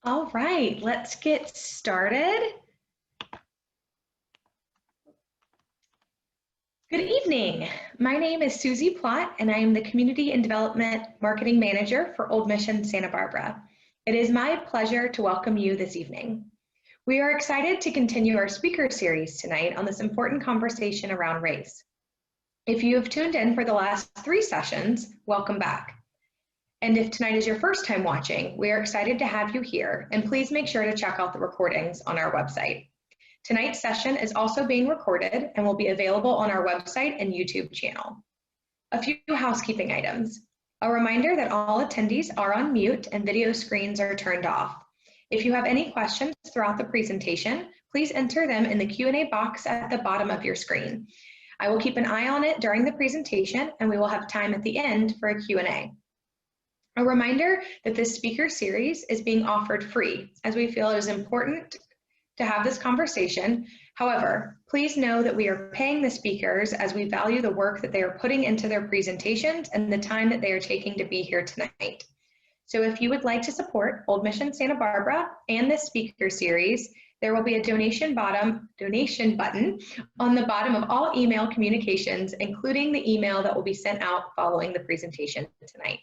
All right, let's get started. Good evening. My name is Susie Plott, and I am the Community and Development Marketing Manager for Old Mission Santa Barbara. It is my pleasure to welcome you this evening. We are excited to continue our speaker series tonight on this important conversation around race. If you have tuned in for the last 3 sessions, welcome back. And if tonight is your first time watching, we are excited to have you here, and please make sure to check out the recordings on our website. Tonight's session is also being recorded and will be available on our website and YouTube channel. A few housekeeping items. A reminder that all attendees are on mute and video screens are turned off. If you have any questions throughout the presentation, please enter them in the Q&A box at the bottom of your screen. I will keep an eye on it during the presentation, and we will have time at the end for a Q&A. A reminder that this speaker series is being offered free, as we feel it is important to have this conversation. However, please know that we are paying the speakers as we value the work that they are putting into their presentations and the time that they are taking to be here tonight. So if you would like to support Old Mission Santa Barbara and this speaker series, there will be a donation button on the bottom of all email communications, including the email that will be sent out following the presentation tonight.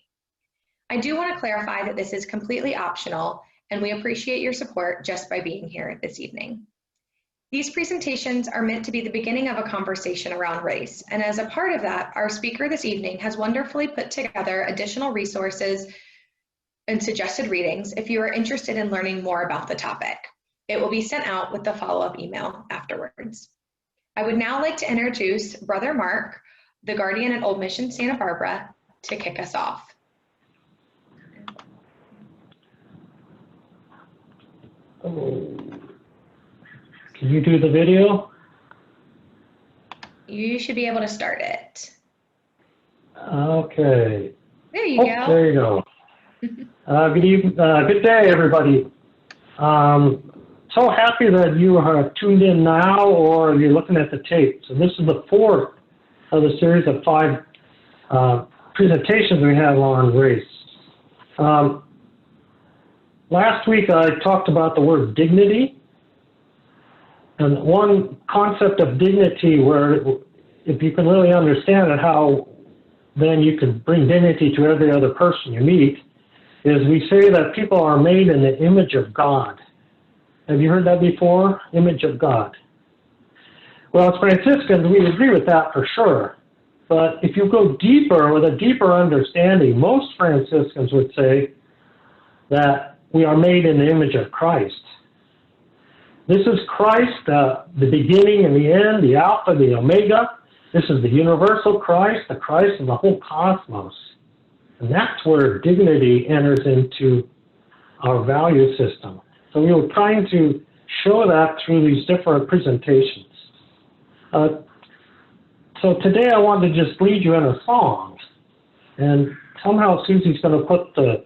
I do want to clarify that this is completely optional, and we appreciate your support just by being here this evening. These presentations are meant to be the beginning of a conversation around race, and as a part of that, our speaker this evening has wonderfully put together additional resources and suggested readings if you are interested in learning more about the topic. It will be sent out with the follow-up email afterwards. I would now like to introduce Brother Mark, the Guardian at Old Mission Santa Barbara, to kick us off. Can you do the video? You should be able to start it. Okay. There you go. There you go. Good day, everybody. So happy that you are tuned in now, or you're looking at the tape. So this is the 4th of the series of 5 presentations we have on race. Last week I talked about the word dignity, and one concept of dignity where if you can really understand it, how then you can bring dignity to every other person you meet, is we say that people are made in the image of God. Have you heard that before? Image of God. Well, as Franciscans, we agree with that for sure. But if you go deeper, with a deeper understanding, most Franciscans would say that we are made in the image of Christ. This is Christ, the beginning and the end, the Alpha, the Omega. This is the universal Christ, the Christ of the whole cosmos. And that's where dignity enters into our value system. So we were trying to show that through these different presentations. So today I wanted to just lead you in a song. And somehow Susie's going to put the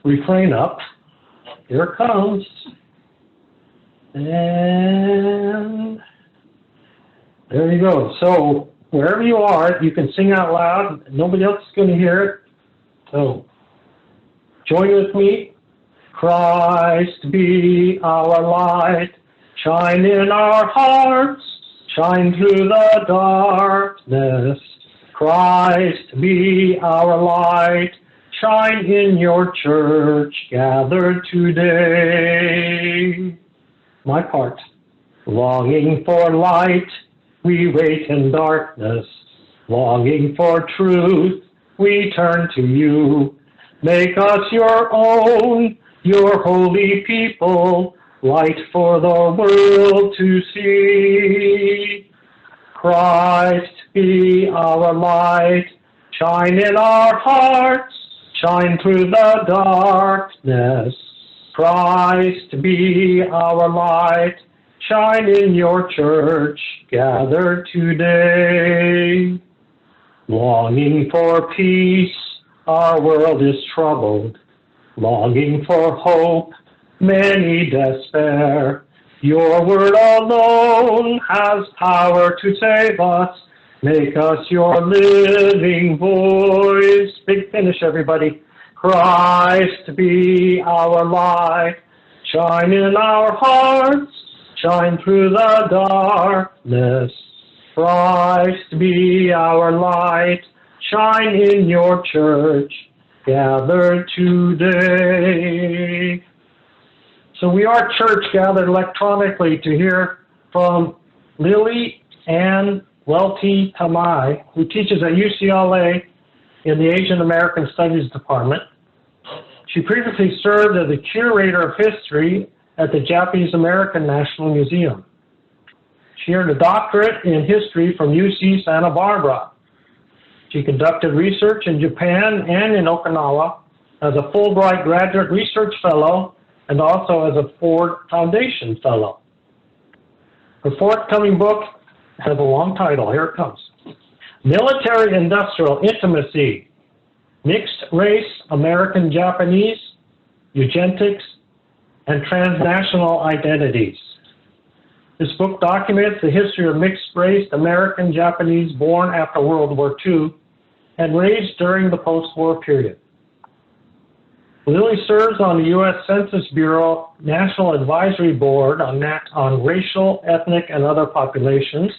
refrain up. Here it comes. And there you go. So wherever you are, you can sing out loud. Nobody else is going to hear it. So join with me. Christ be our light. Shine in our hearts. Shine through the darkness. Christ be our light. Shine in your church, gathered today. My part. Longing for light, we wait in darkness. Longing for truth, we turn to you. Make us your own, your holy people, light for the world to see. Christ be our light, shine in our hearts. Shine through the darkness. Christ be our light. Shine in your church, gathered today. Longing for peace, our world is troubled. Longing for hope, many despair. Your word alone has power to save us. Make us your living voice. Big finish, everybody. Christ be our light. Shine in our hearts, shine through the darkness. Christ be our light. Shine in your church, gathered today. So we are church gathered electronically to hear from Lily Ann Welty Tamai, who teaches at UCLA in the Asian American Studies Department. She previously served as the curator of history at the Japanese American National Museum. She earned a doctorate in history from UC Santa Barbara. She conducted research in Japan and in Okinawa as a Fulbright Graduate Research Fellow and also as a Ford Foundation Fellow. Her forthcoming book has a long title. Here it comes. Military-Industrial Intimacy, Mixed Race, American-Japanese, Eugenics, and Transnational Identities. This book documents the history of mixed-race American-Japanese born after World War II and raised during the post-war period. Lily serves on the U.S. Census Bureau National Advisory Board on racial, ethnic, and other populations.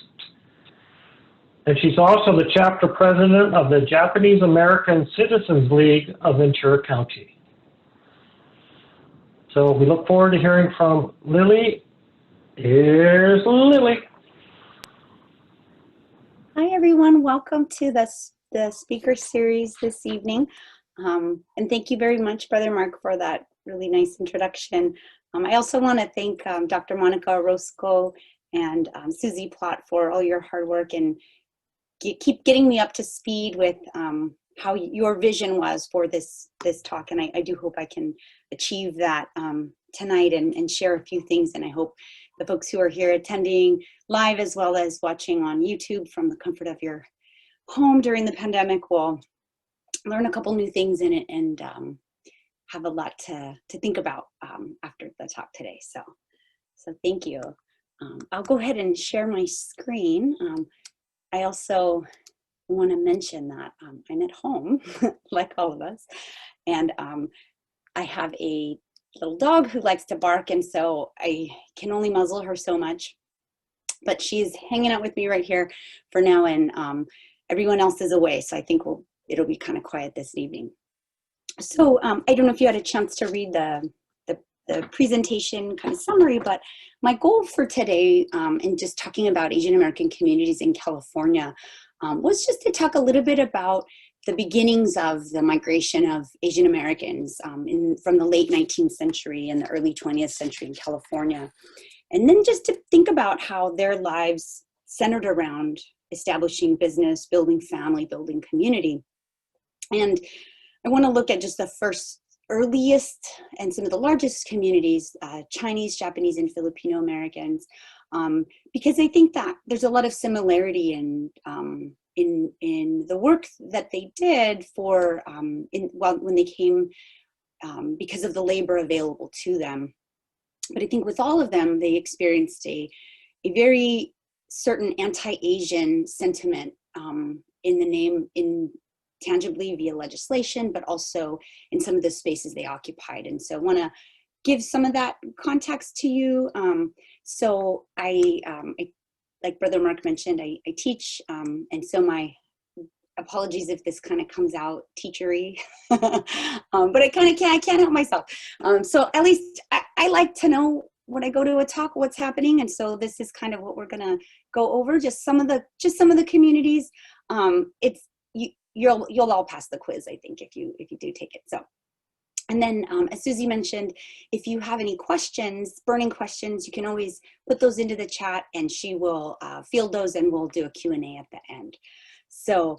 And she's also the chapter president of the Japanese American Citizens League of Ventura County. So we look forward to hearing from Lily. Here's Lily. Hi, everyone. Welcome to the speaker series this evening. And thank you very much, Brother Mark, for that really nice introduction. I also want to thank Dr. Monica Orozco and Susie Plott for all your hard work and keep getting me up to speed with how your vision was for this talk. And I do hope I can achieve that tonight and share a few things. And I hope the folks who are here attending live as well as watching on YouTube from the comfort of your home during the pandemic will learn a couple new things in it and have a lot to think about after the talk today. So thank you. I'll go ahead and share my screen. I also want to mention that I'm at home, like all of us, and I have a little dog who likes to bark, and so I can only muzzle her so much, but she's hanging out with me right here for now, and everyone else is away, so I think it'll be kind of quiet this evening. So I don't know if you had a chance to read the presentation kind of summary, but my goal for today in just talking about Asian American communities in California was just to talk a little bit about the beginnings of the migration of Asian Americans from the late 19th century and the early 20th century in California. And then just to think about how their lives centered around establishing business, building family, building community. And I want to look at just the earliest and some of the largest communities, Chinese, Japanese, and Filipino Americans, because I think that there's a lot of similarity in the work that they did for when they came because of the labor available to them. But I think with all of them, they experienced a very certain anti-Asian sentiment tangibly via legislation, but also in some of the spaces they occupied. And so I want to give some of that context to you. So I like Brother Mark mentioned, I teach, and so my apologies if this kind of comes out teachery, but I can't help myself. So at least I like to know when I go to a talk what's happening, and so this is kind of what we're gonna go over. Just some of the communities. You'll all pass the quiz, I think, if you do take it. So, and then as Susie mentioned, if you have any questions, burning questions, you can always put those into the chat, and she will field those, and we'll do a Q&A at the end. So,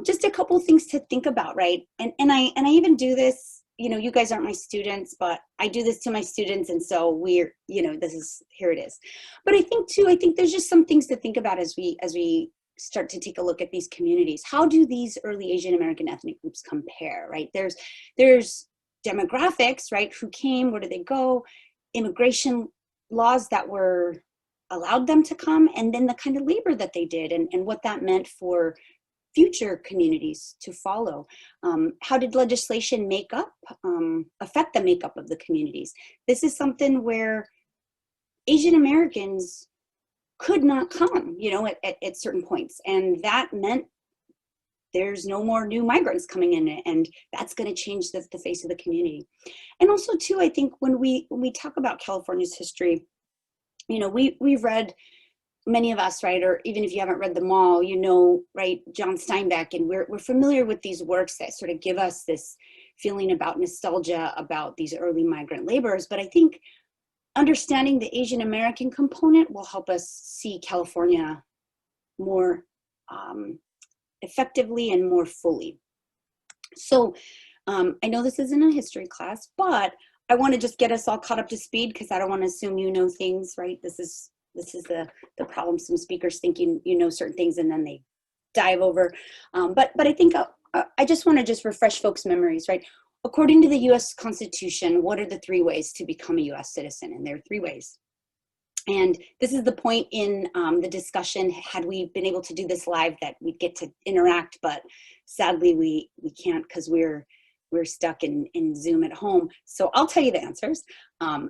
just a couple things to think about, right? And I even do this. You know, you guys aren't my students, but I do this to my students, and so here it is. But I think there's just some things to think about as we start to take a look at these communities. How do these early Asian American ethnic groups compare, right? There's demographics, right? Who came, where did they go? Immigration laws that allowed them to come, and then the kind of labor that they did and what that meant for future communities to follow? How did legislation affect the makeup of the communities? This is something where Asian Americans could not come, you know, at certain points. And that meant there's no more new migrants coming in, and that's going to change the face of the community. And also too, I think when we talk about California's history, you know, we've read, many of us, right, or even if you haven't read them all, you know, right, John Steinbeck, and we're familiar with these works that sort of give us this feeling about nostalgia about these early migrant laborers. But I think understanding the Asian American component will help us see California more effectively and more fully. So I know this isn't a history class, but I want to just get us all caught up to speed, because I don't want to assume you know things, right? This is the problem. Some speakers thinking you know certain things and then they dive over. But I think I just want to just refresh folks' memories, right? According to the U.S. Constitution, what are the 3 ways to become a U.S. citizen? And there are 3 ways. And this is the point in the discussion. Had we been able to do this live, that we'd get to interact, but sadly we can't, because we're stuck in Zoom at home. So I'll tell you the answers.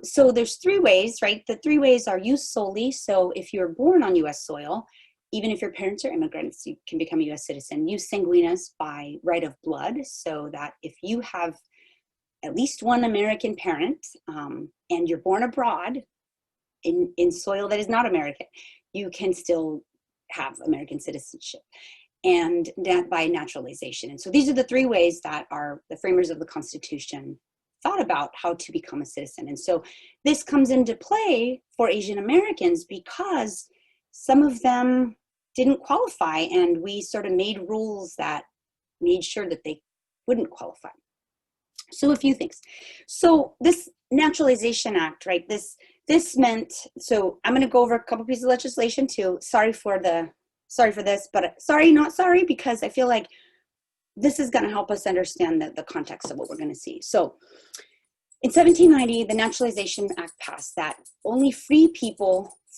So there's 3 ways, right? The 3 ways are jus soli. So if you're born on U.S. soil, even if your parents are immigrants, you can become a U.S. citizen. Jus sanguinis, by right of blood, so that if you have at least one American parent and you're born abroad in soil that is not American, you can still have American citizenship, and that by naturalization. And so these are the 3 ways that the framers of the Constitution thought about how to become a citizen. And so this comes into play for Asian Americans because some of them didn't qualify, and we sort of made rules that made sure that they wouldn't qualify. So a few things. So this Naturalization Act, right, this meant, so I'm going to go over a couple pieces of legislation too. Sorry for this, but sorry, not sorry, because I feel like this is going to help us understand the context of what we're going to see. So in 1790, the Naturalization Act passed that only free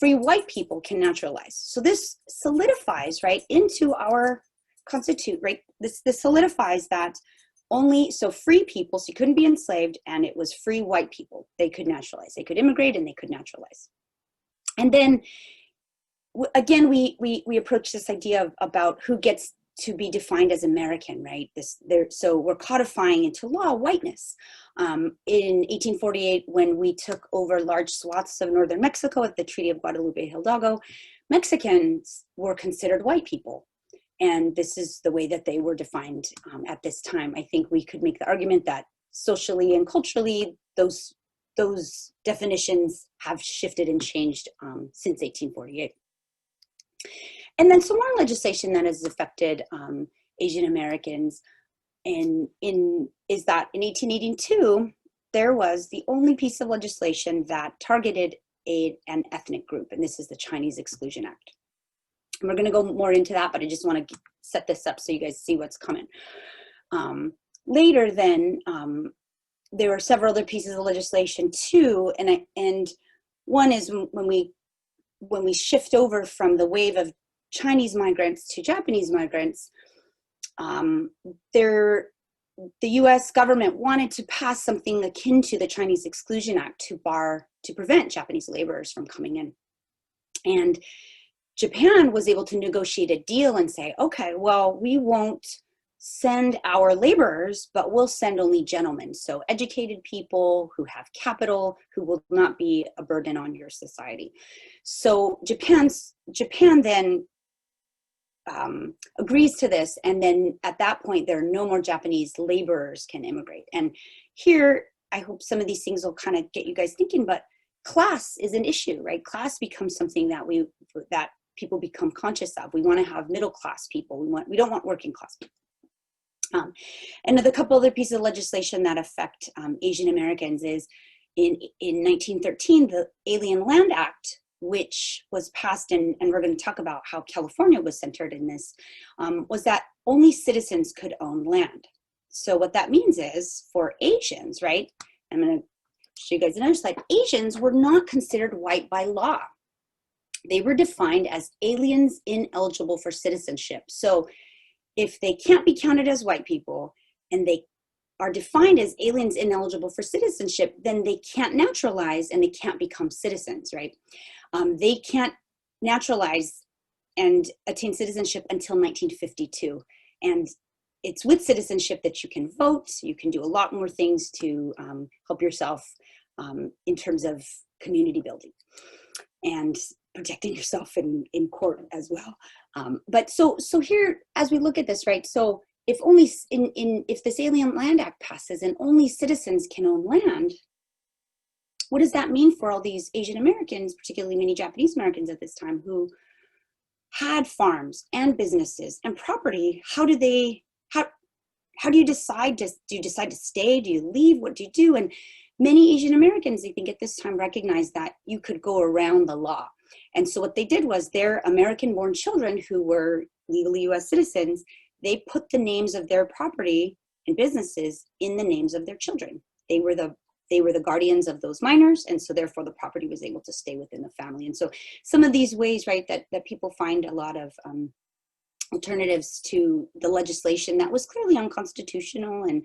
white people can naturalize. So this solidifies, right, into our constitution, right? This solidifies that so free people, so you couldn't be enslaved, and it was free white people. They could naturalize. They could immigrate and they could naturalize. And then again, we approach this idea about who gets to be defined as American, right? So we're codifying into law whiteness. In 1848, when we took over large swaths of northern Mexico at the Treaty of Guadalupe Hidalgo, Mexicans were considered white people. And this is the way that they were defined at this time. I think we could make the argument that socially and culturally, those definitions have shifted and changed since 1848. And then some more legislation that has affected Asian Americans is that in 1882, there was the only piece of legislation that targeted an ethnic group, and this is the Chinese Exclusion Act. And we're going to go more into that, but I just want to set this up so you guys see what's coming. Later then, there were several other pieces of legislation too, and one is when we shift over from the wave of Chinese migrants to Japanese migrants, the U.S. government wanted to pass something akin to the Chinese Exclusion Act to prevent Japanese laborers from coming in. And Japan was able to negotiate a deal and say, okay, well, we won't send our laborers, but we'll send only gentlemen. So educated people who have capital, who will not be a burden on your society. So Japan then agrees to this, and then at that point there are no more Japanese laborers can immigrate. And here I hope some of these things will kind of get you guys thinking, but class is an issue, right? Class becomes something that people become conscious of. We want to have middle class people. We don't want working class people. And a couple other pieces of legislation that affect Asian Americans is in 1913, the Alien Land Act, which was passed, and we're going to talk about how California was centered in this, was that only citizens could own land. So what that means is for Asians, right? I'm going to show you guys another slide. Asians were not considered white by law. They were defined as aliens ineligible for citizenship. So if they can't be counted as white people and they are defined as aliens ineligible for citizenship, then they can't naturalize and they can't become citizens, right? They can't naturalize and attain citizenship until 1952. And it's with citizenship that you can vote, you can do a lot more things to help yourself in terms of community building and protecting yourself in court as well. But so here, as we look at this, right, so if only if this Alien Land Act passes and only citizens can own land, what does that mean for all these Asian Americans, particularly many Japanese Americans at this time, who had farms and businesses and property? How do you decide do you decide to stay? Do you leave? What do you do? And many Asian Americans, I think at this time, recognized that you could go around the law. And so what they did was their American-born children who were legally US citizens, they put the names of their property and businesses in the names of their children. They were the guardians of those minors, and so therefore the property was able to stay within the family. And so some of these ways, right, that people find a lot of alternatives to the legislation that was clearly unconstitutional and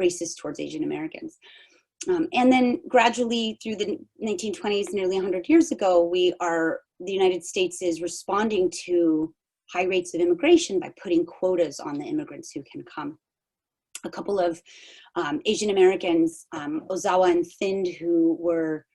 racist towards Asian Americans. And then gradually through the 1920s, nearly 100 years ago, the United States is responding to high rates of immigration by putting quotas on the immigrants who can come. A couple of Asian Americans, Ozawa and Thind, who were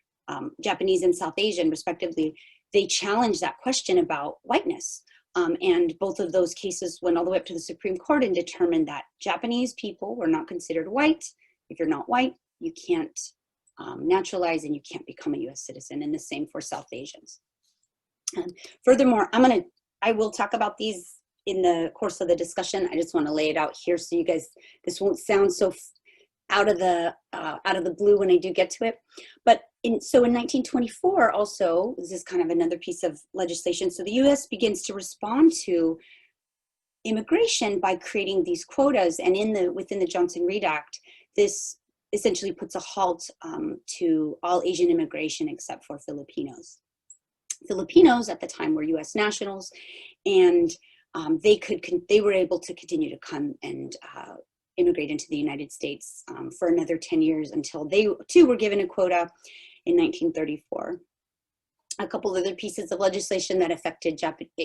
Japanese and South Asian respectively, they challenged that question about whiteness. And both of those cases went all the way up to the Supreme Court and determined that Japanese people were not considered white. If you're not white, you can't naturalize and you can't become a US citizen, and the same for South Asians. Furthermore, I will talk about these in the course of the discussion. I just want to lay it out here so you guys, this won't sound so out of the blue when I do get to it. But in 1924 also, this is kind of another piece of legislation. So the US begins to respond to immigration by creating these quotas, and within the Johnson-Reed Act, this essentially puts a halt to all Asian immigration except for Filipinos. Filipinos at the time were US nationals, and they were able to continue to come and immigrate into the United States for another 10 years until they too were given a quota in 1934. A couple other pieces of legislation that affected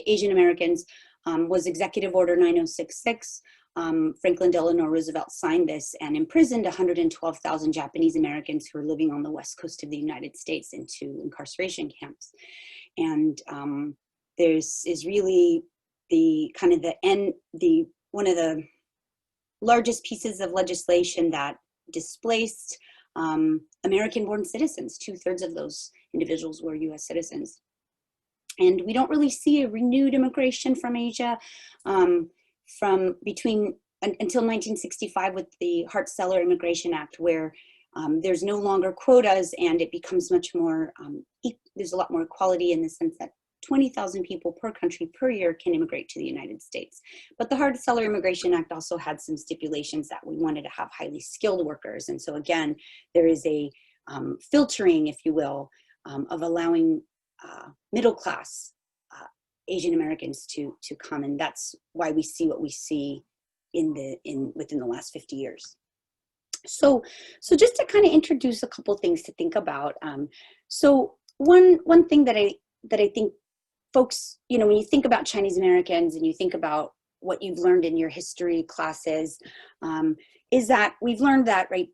Asian Americans was Executive Order 9066. Franklin Delano Roosevelt signed this and imprisoned 112,000 Japanese Americans who were living on the west coast of the United States into incarceration camps. And there's is really one of the largest pieces of legislation that displaced American-born citizens. 2/3 of those individuals were US citizens. And we don't really see a renewed immigration from Asia until 1965 with the Hart-Celler Immigration Act, where there's no longer quotas and it becomes much more, there's a lot more equality in the sense that 20,000 people per country per year can immigrate to the United States. But the Hart-Celler Immigration Act also had some stipulations that we wanted to have highly skilled workers. And so again, there is a filtering, if you will, of allowing middle-class Asian Americans to come. And that's why we see what we see within the last 50 years. So just to kind of introduce a couple things to think about. So one thing that I think folks, when you think about Chinese Americans and you think about what you've learned in your history classes, is that we've learned that, right,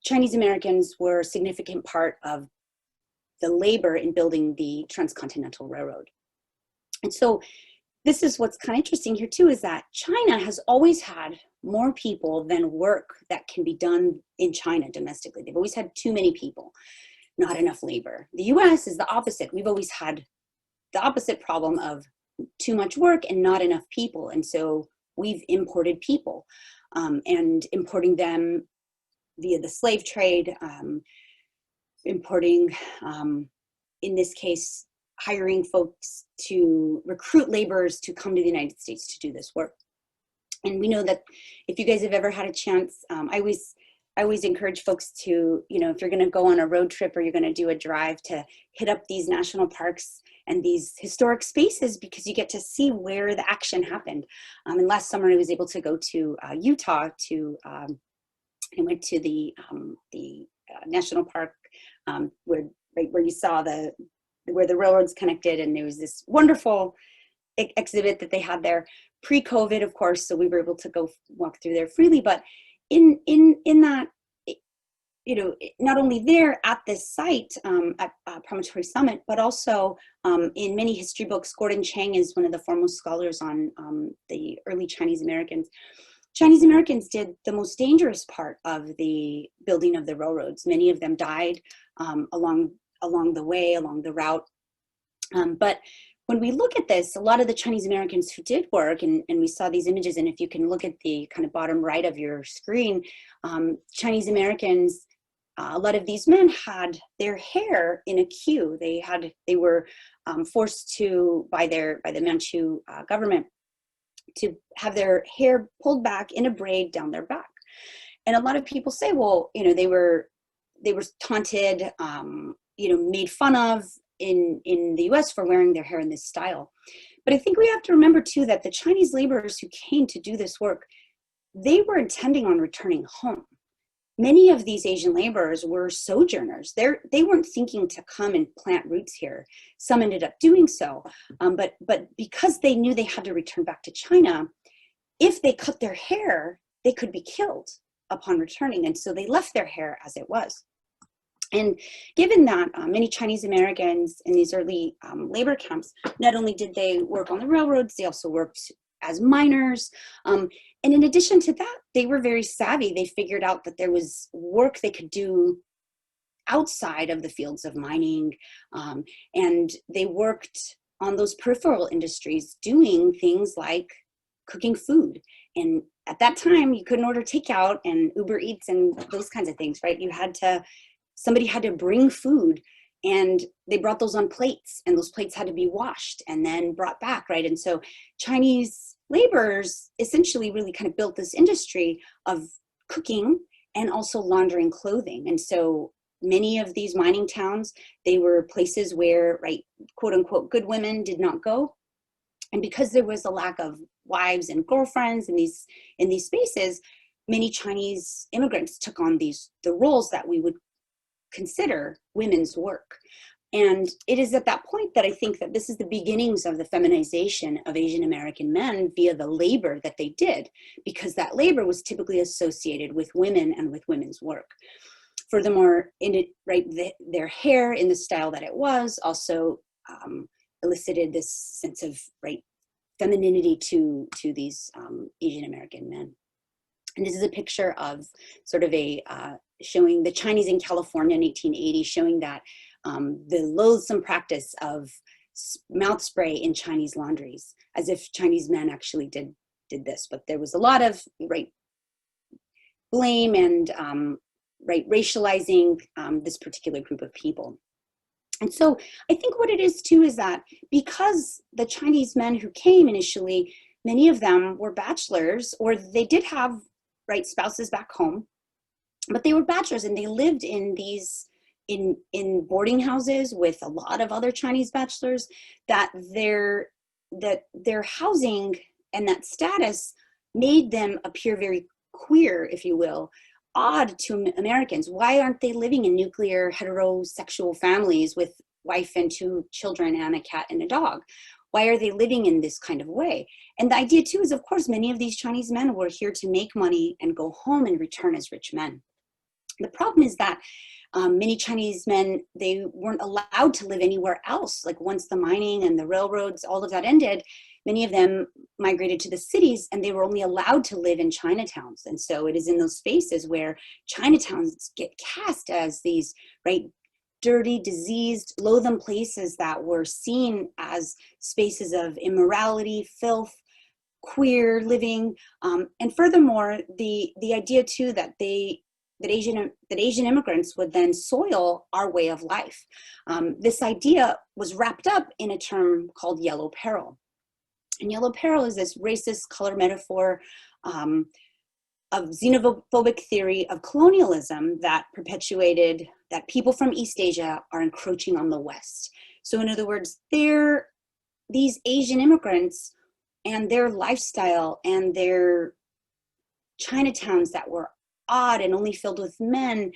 Chinese Americans were a significant part of the labor in building the Transcontinental Railroad. And so this is what's kind of interesting here too, is that China has always had more people than work that can be done in China domestically. They've always had too many people, not enough labor. The US is the opposite. We've always had the opposite problem of too much work and not enough people. And so we've imported people and importing them via the slave trade, importing, in this case, hiring folks to recruit laborers to come to the United States to do this work. And we know that if you guys have ever had a chance, I always encourage folks to, if you're going to go on a road trip or you're going to do a drive, to hit up these national parks and these historic spaces because you get to see where the action happened. And last summer I was able to go to Utah I went to the national park where you saw where the railroads connected, and there was this wonderful exhibit that they had there pre-COVID, of course, so we were able to go walk through there freely. But in that, you know, not only there at this site at Promontory Summit, but also in many history books, Gordon Chang is one of the foremost scholars on the early Chinese Americans. Chinese Americans did the most dangerous part of the building of the railroads. Many of them died along the way, along the route. But when we look at this, a lot of the Chinese Americans who did work, and we saw these images, and if you can look at the kind of bottom right of your screen, Chinese Americans, a lot of these men had their hair in a queue. They were forced to, by the Manchu government, to have their hair pulled back in a braid down their back. And a lot of people say, well, you know, they were taunted, you know, made fun of in the US for wearing their hair in this style. But I think we have to remember too that the Chinese laborers who came to do this work, they were intending on returning home. Many of these Asian laborers were sojourners. They weren't thinking to come and plant roots here. Some ended up doing so, but because they knew they had to return back to China, if they cut their hair, they could be killed upon returning, and so they left their hair as it was. And given that many Chinese Americans in these early labor camps, not only did they work on the railroads, they also worked as miners. And in addition to that, they were very savvy. They figured out that there was work they could do outside of the fields of mining. And they worked on those peripheral industries, doing things like cooking food. And at that time, you couldn't order takeout and Uber Eats and those kinds of things, right? Somebody had to bring food, and they brought those on plates, and those plates had to be washed and then brought back, right? And so Chinese laborers essentially really kind of built this industry of cooking and also laundering clothing. And so many of these mining towns, they were places where, right, quote unquote, good women did not go. And because there was a lack of wives and girlfriends in these spaces, many Chinese immigrants took on the roles that we would consider women's work. And it is at that point that I think that this is the beginnings of the feminization of Asian American men via the labor that they did, because that labor was typically associated with women and with women's work. Furthermore, their hair in the style that it was also elicited this sense of femininity to these Asian American men. And this is a picture of sort of showing the Chinese in California in 1880, showing that the loathsome practice of mouth spray in Chinese laundries, as if Chinese men actually did this. But there was a lot of blame and racializing this particular group of people. And so I think what it is too is that because the Chinese men who came initially, many of them were bachelors, or they did have spouses back home, but they were bachelors and they lived in in boarding houses with a lot of other Chinese bachelors, that their housing and that status made them appear very queer, if you will, odd to Americans. Why aren't they living in nuclear heterosexual families with wife and 2 children and a cat and a dog? Why are they living in this kind of way? And the idea too is, of course, many of these Chinese men were here to make money and go home and return as rich men. The problem is that many Chinese men, they weren't allowed to live anywhere else. Like once the mining and the railroads, all of that ended, many of them migrated to the cities and they were only allowed to live in Chinatowns. And so it is in those spaces where Chinatowns get cast as these, dirty, diseased, loathsome places that were seen as spaces of immorality, filth, queer living. And furthermore, the idea too that Asian immigrants would then soil our way of life. This idea was wrapped up in a term called yellow peril. And yellow peril is this racist color metaphor of xenophobic theory of colonialism that perpetuated that people from East Asia are encroaching on the West. So in other words, these Asian immigrants and their lifestyle and their Chinatowns that were odd and only filled with men,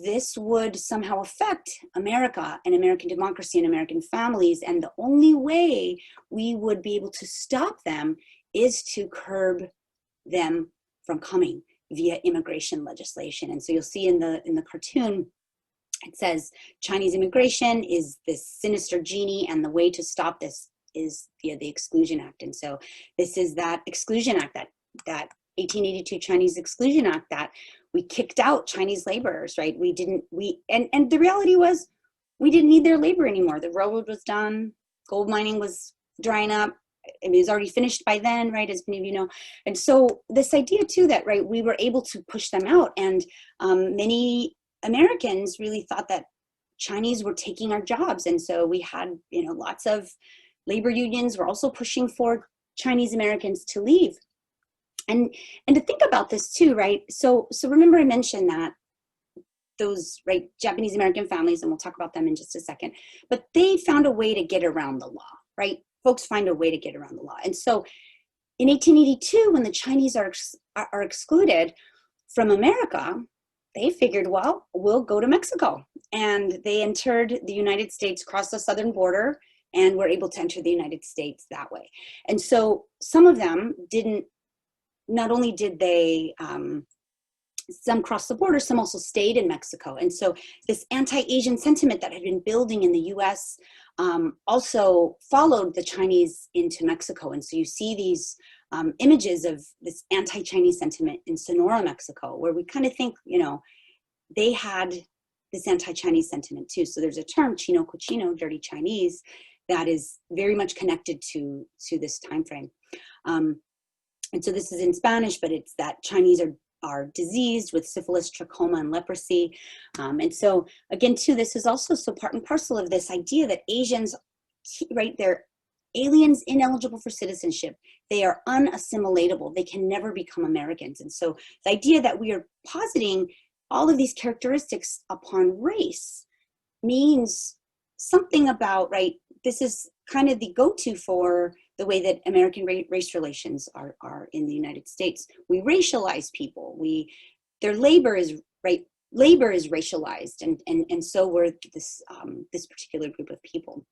this would somehow affect America and American democracy and American families. And the only way we would be able to stop them is to curb them from coming via immigration legislation. And so you'll see in the cartoon, it says Chinese immigration is this sinister genie, and the way to stop this is via the Exclusion Act. And so this is that Exclusion Act, that 1882 Chinese Exclusion Act, that we kicked out Chinese laborers, right? And the reality was we didn't need their labor anymore. The railroad was done, gold mining was drying up. It was already finished by then, right, as many of you know. And so this idea too that, right, we were able to push them out, and many Americans really thought that Chinese were taking our jobs. And so we had, lots of labor unions were also pushing for Chinese Americans to leave. And to think about this too, right? So remember I mentioned that those, right, Japanese American families, and we'll talk about them in just a second, but they found a way to get around the law, right? Folks find a way to get around the law. And so in 1882, when the Chinese are excluded from America, they figured, well, we'll go to Mexico. And they entered the United States, crossed the southern border, and were able to enter the United States that way. And so some of them not only did they, some crossed the border, some also stayed in Mexico. And so this anti-Asian sentiment that had been building in the US also followed the Chinese into Mexico. And so you see these images of this anti-Chinese sentiment in Sonora, Mexico, where we kind of think, they had this anti-Chinese sentiment too. So there's a term, Chino Cochino, dirty Chinese, that is very much connected to this time frame. And so this is in Spanish, but it's that Chinese are diseased with syphilis, trachoma, and leprosy. And so again, too, this is also so part and parcel of this idea that Asians, right, they're aliens ineligible for citizenship. They are unassimilatable. They can never become Americans. And so the idea that we are positing all of these characteristics upon race means something about, right, this is kind of the go-to for the way that American race relations are in the United States. We racialize people. Their labor is, right, labor is racialized, and so we're this particular group of people.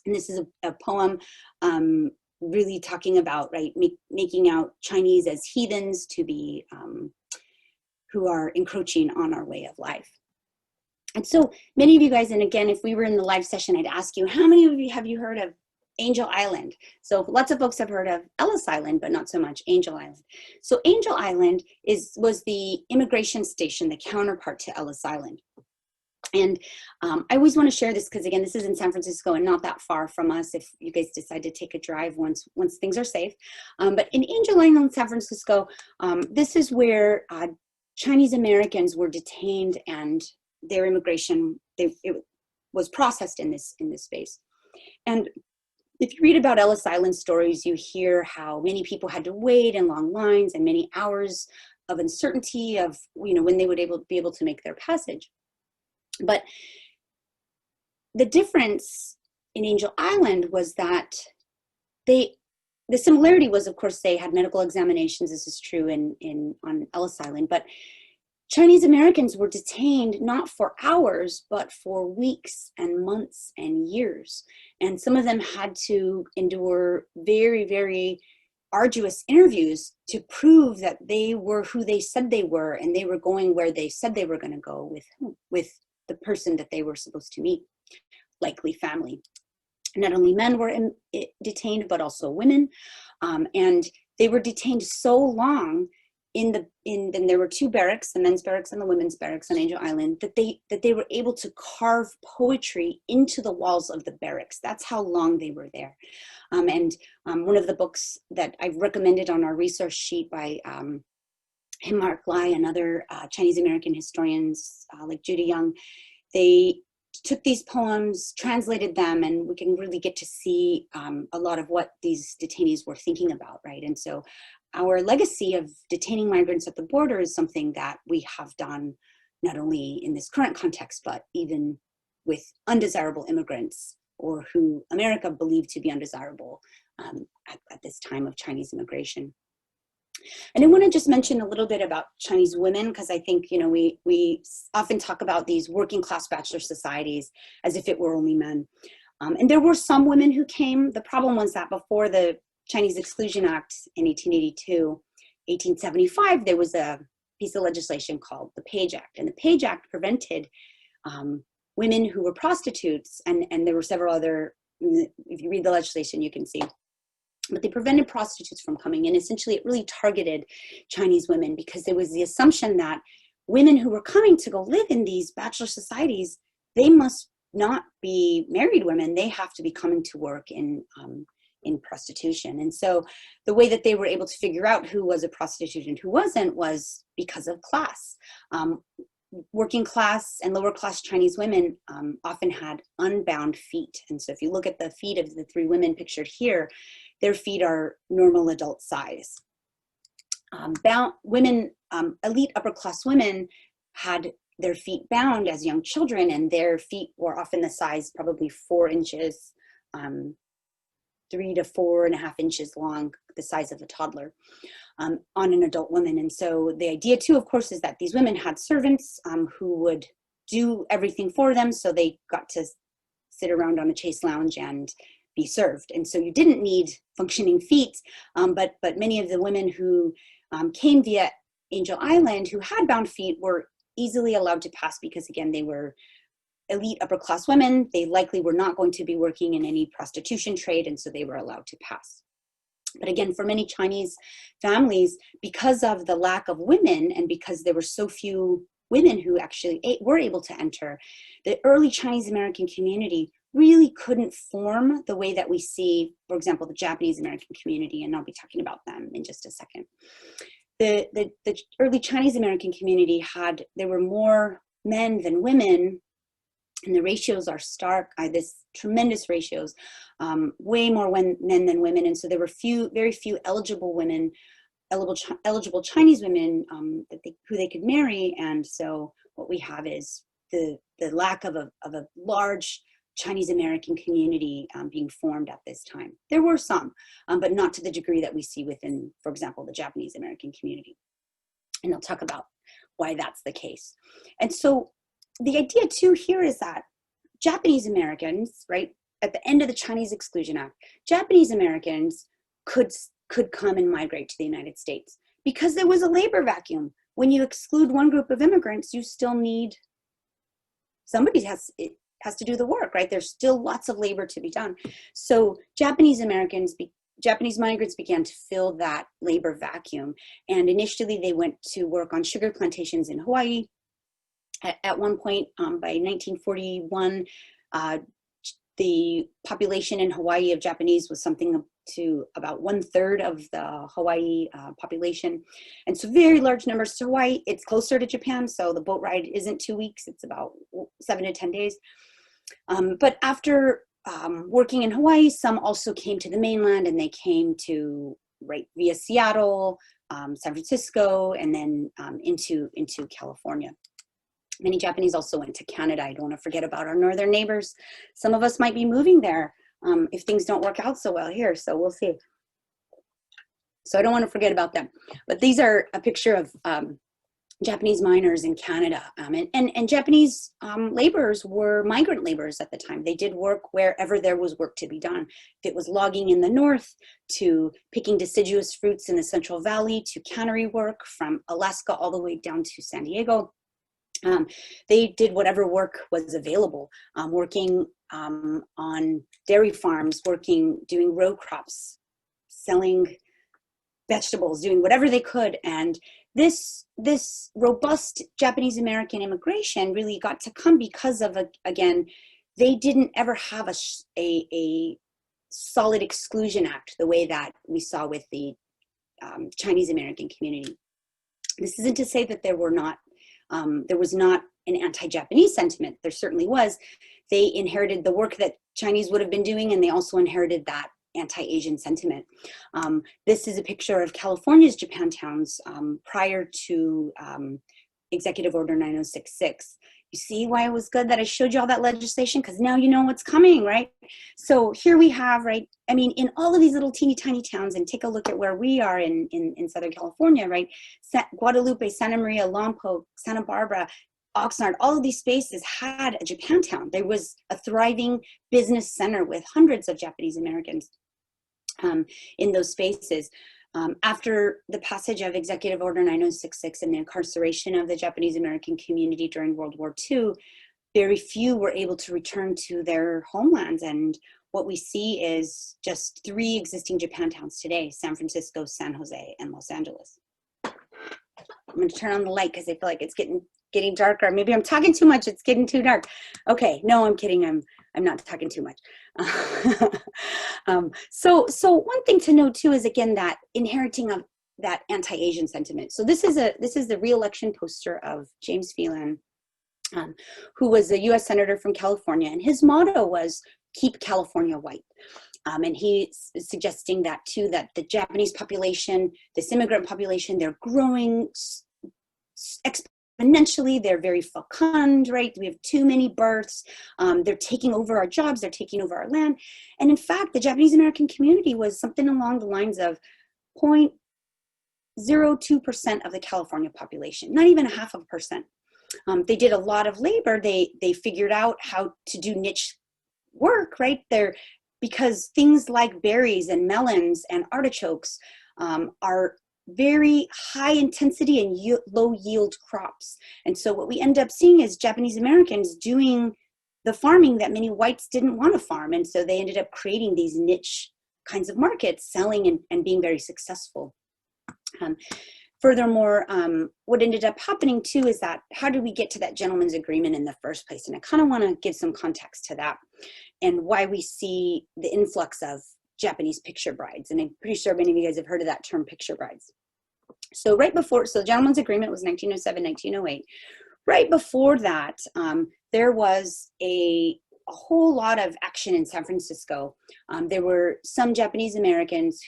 And this is a poem really talking about, right, making out Chinese as heathens to be, who are encroaching on our way of life. And so many of you guys, and again, if we were in the live session, I'd ask you, how many of you have you heard of Angel Island? So lots of folks have heard of Ellis Island, but not so much Angel Island. So Angel Island was the immigration station, the counterpart to Ellis Island. And I always want to share this because, again, this is in San Francisco and not that far from us if you guys decide to take a drive once things are safe. But in Angel Island, San Francisco, this is where Chinese Americans were detained, and their immigration, it was processed in this space. And if you read about Ellis Island stories, you hear how many people had to wait in long lines and many hours of uncertainty of, when they would be able to make their passage. But the difference in Angel Island was that the similarity was, of course, they had medical examinations. This is true on Ellis Island, but Chinese Americans were detained not for hours, but for weeks and months and years. And some of them had to endure very, very arduous interviews to prove that they were who they said they were, and they were going where they said they were going to go with the person that they were supposed to meet, likely family. Not only men were detained, but also women. And they were detained so long then there were two barracks, the men's barracks and the women's barracks on Angel Island, that they were able to carve poetry into the walls of the barracks. That's how long they were there. One of the books that I've recommended on our resource sheet by Mark Lai and other Chinese American historians like Judy Young, they took these poems, translated them, and we can really get to see a lot of what these detainees were thinking about, right? And so our legacy of detaining migrants at the border is something that we have done not only in this current context, but even with undesirable immigrants, or who America believed to be undesirable at this time of Chinese immigration. And I want to just mention a little bit about Chinese women, because I think, you know, we often talk about these working class bachelor societies as if it were only men. And there were some women who came. The problem was that before the Chinese Exclusion Act in 1882, 1875, there was a piece of legislation called the Page Act. And the Page Act prevented women who were prostitutes, and there were several other, if you read the legislation, you can see, but they prevented prostitutes from coming in. Essentially, it really targeted Chinese women, because there was the assumption that women who were coming to go live in these bachelor societies, they must not be married women. They have to be coming to work in prostitution. And so the way that they were able to figure out who was a prostitute and who wasn't was because of class. Working class and lower class Chinese women often had unbound feet. And so if you look at the feet of the three women pictured here, their feet are normal adult size. Elite upper class women had their feet bound as young children, and their feet were often the size, probably 4 inches, 3 to 4.5 inches long, the size of a toddler, on an adult woman. And so the idea too, of course, is that these women had servants who would do everything for them, so they got to sit around on a chaise lounge and be served. And so you didn't need functioning feet, but many of the women who came via Angel Island who had bound feet were easily allowed to pass, because again, they were elite upper class women. They likely were not going to be working in any prostitution trade, and so they were allowed to pass. But again, for many Chinese families, because of the lack of women and because there were so few women who actually were able to enter, the early Chinese American community really couldn't form the way that we see, for example, the Japanese American community, and I'll be talking about them in just a second. The early Chinese American community there were more men than women, and the ratios are stark, this tremendous ratios, way more men than women. And so there were very few eligible women, eligible Chinese women who they could marry. And so what we have is the lack of a large Chinese American community being formed at this time. There were some, but not to the degree that we see within, for example, the Japanese American community. And I'll talk about why that's the case. And so the idea too here is that Japanese Americans, right, at the end of the Chinese Exclusion Act, Japanese Americans could come and migrate to the United States because there was a labor vacuum. When you exclude one group of immigrants, you still need somebody has to do the work, right? There's still lots of labor to be done. So Japanese migrants began to fill that labor vacuum. And initially they went to work on sugar plantations in Hawaii. At one point, by 1941, the population in Hawaii of Japanese was something to about 1/3 of the Hawaii population. And so very large numbers to Hawaii. It's closer to Japan, so the boat ride isn't 2 weeks, it's about 7 to 10 days. But after working in Hawaii, some also came to the mainland, and they came to right via Seattle, San Francisco, and then into California. Many Japanese also went to Canada. I don't want to forget about our northern neighbors. Some of us might be moving there if things don't work out so well here, so we'll see. So I don't want to forget about them. But these are a picture of Japanese miners in Canada. And Japanese laborers were migrant laborers at the time. They did work wherever there was work to be done. If it was logging in the north, to picking deciduous fruits in the Central Valley, to cannery work from Alaska all the way down to San Diego. They did whatever work was available, working on dairy farms, doing row crops, selling vegetables, doing whatever they could. And this robust Japanese American immigration really got to come because of, again, they didn't ever have a solid exclusion act the way that we saw with the Chinese American community. This isn't to say that there was not an anti-Japanese sentiment. There certainly was. They inherited the work that Chinese would have been doing, and they also inherited that anti-Asian sentiment. This is a picture of California's Japantowns prior to Executive Order 9066. You see why it was good that I showed you all that legislation? Because now you know what's coming, right? So here we have, right, I mean, in all of these little teeny tiny towns, and take a look at where we are in Southern California, right? Guadalupe, Santa Maria, Lompoc, Santa Barbara, Oxnard, all of these spaces had a Japantown. There was a thriving business center with hundreds of Japanese Americans in those spaces. After the passage of Executive Order 9066 and the incarceration of the Japanese American community during World War II, very few were able to return to their homelands. And what we see is just 3 existing Japantowns today: San Francisco, San Jose, and Los Angeles. I'm going to turn on the light because I feel like it's getting darker. Maybe I'm talking too much. It's getting too dark. Okay, no, I'm kidding. I'm not talking too much. So one thing to note too is, again, that inheriting of that anti-Asian sentiment. So this is the re-election poster of James Phelan, who was a U.S. Senator from California, and his motto was "Keep California White." And he's suggesting that too, that the Japanese population, this immigrant population, they're growing exponentially. They're very fecund, right? We have too many births. They're taking over our jobs. They're taking over our land. And in fact, the Japanese American community was something along the lines of 0.02% of the California population, not even 0.5%. They did a lot of labor. They figured out how to do niche work, right? Because things like berries and melons and artichokes are very high intensity and low yield crops. And so what we end up seeing is Japanese Americans doing the farming that many whites didn't want to farm. And so they ended up creating these niche kinds of markets, selling and being very successful. Furthermore, what ended up happening too is that, how did we get to that gentleman's agreement in the first place? And I kind of want to give some context to that and why we see the influx of Japanese picture brides. And I'm pretty sure many of you guys have heard of that term, picture brides. So the gentleman's agreement was 1907, 1908. Right before that, there was a whole lot of action in San Francisco. There were some Japanese Americans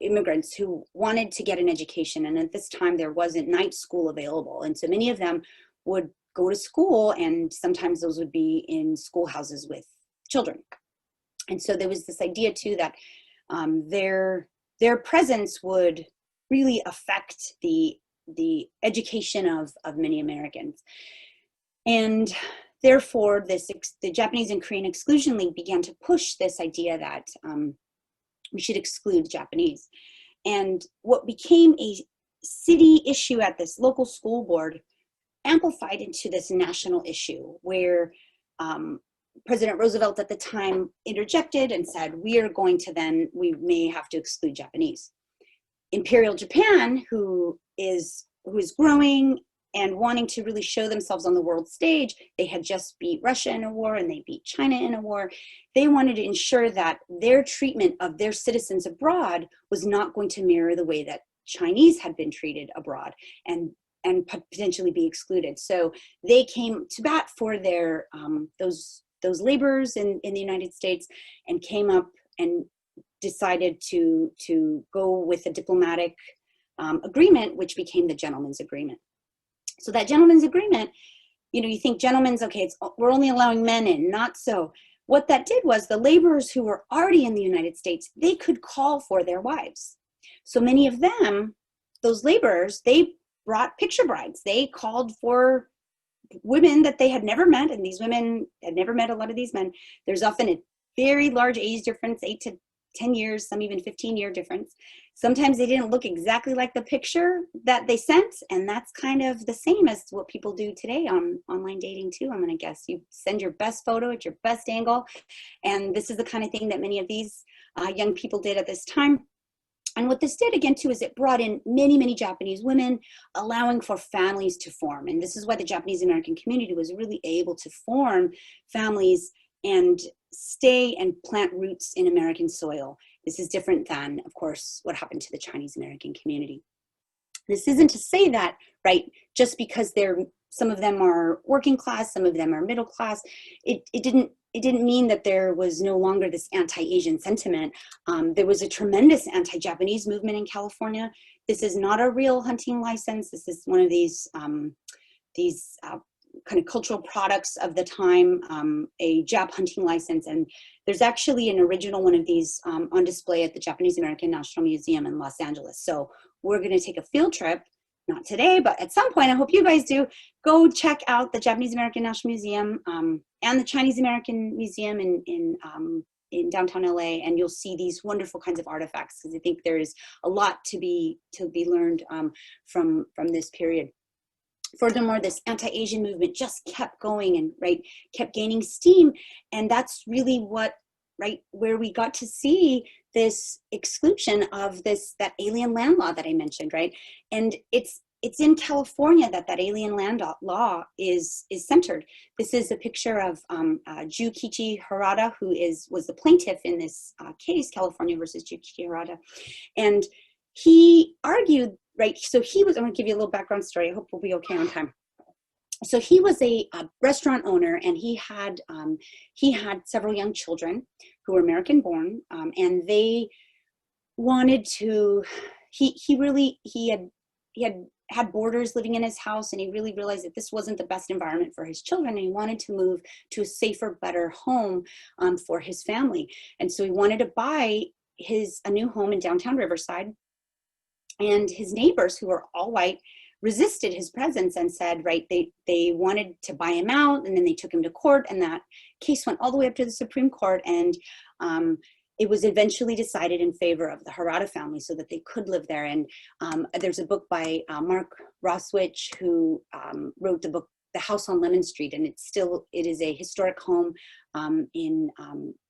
immigrants who wanted to get an education, and at this time there wasn't night school available, and so many of them would go to school, and sometimes those would be in schoolhouses with children. And so there was this idea too that their presence would really affect the education of many Americans. And therefore the Japanese and Korean Exclusion League began to push this idea that we should exclude Japanese. And what became a city issue at this local school board amplified into this national issue, where President Roosevelt at the time interjected and said, we may have to exclude Japanese. Imperial Japan, who is growing and wanting to really show themselves on the world stage, they had just beat Russia in a war and they beat China in a war. They wanted to ensure that their treatment of their citizens abroad was not going to mirror the way that Chinese had been treated abroad and potentially be excluded. So they came to bat for their those laborers in the United States, and came up and decided to go with a diplomatic agreement, which became the Gentleman's Agreement. So that Gentleman's Agreement, you think gentlemen's, okay, we're only allowing men in, not so. What that did was the laborers who were already in the United States, they could call for their wives. So many of them, those laborers, they brought picture brides. They called for women that they had never met, and these women had never met a lot of these men. There's often a very large age difference, 8 to 10 years, some even 15-year difference. Sometimes they didn't look exactly like the picture that they sent, and that's kind of the same as what people do today on online dating too, I'm going to guess. You send your best photo at your best angle, and this is the kind of thing that many of these young people did at this time. And what this did again too is it brought in many, many Japanese women, allowing for families to form. And this is why the Japanese American community was really able to form families and stay and plant roots in American soil. This is different than, of course, what happened to the Chinese American community. This isn't to say that, right, just because some of them are working class, some of them are middle class, it didn't mean that there was no longer this anti-Asian sentiment. There was a tremendous anti-Japanese movement in California. This is not a real hunting license. This is one of these kind of cultural products of the time, a Jap hunting license, and there's actually an original one of these on display at the Japanese American National Museum in Los Angeles. So we're going to take a field trip, not today, but at some point, I hope you guys do, go check out the Japanese American National Museum and the Chinese American Museum in downtown LA, and you'll see these wonderful kinds of artifacts, because I think there is a lot to be learned from this period. Furthermore, this anti-Asian movement just kept going and kept gaining steam, and that's really what where we got to see this exclusion of that alien land law that I mentioned, right? And it's in California that alien land law is centered. This is a picture of Jukichi Harada, who was the plaintiff in this case, California versus Jukichi Harada, and he argued. So he was, I'm gonna give you a little background story. I hope we'll be okay on time. So he was a restaurant owner, and he had several young children who were American born, and they wanted to, he had boarders living in his house, and he really realized that this wasn't the best environment for his children, and he wanted to move to a safer, better home for his family. And so he wanted to buy a new home in downtown Riverside. And his neighbors, who were all white, resisted his presence and said, they wanted to buy him out, and then they took him to court, and that case went all the way up to the Supreme Court, and it was eventually decided in favor of the Harada family so that they could live there. And there's a book by Mark Roswich, who wrote the book The House on Lemon Street, and it is a historic home in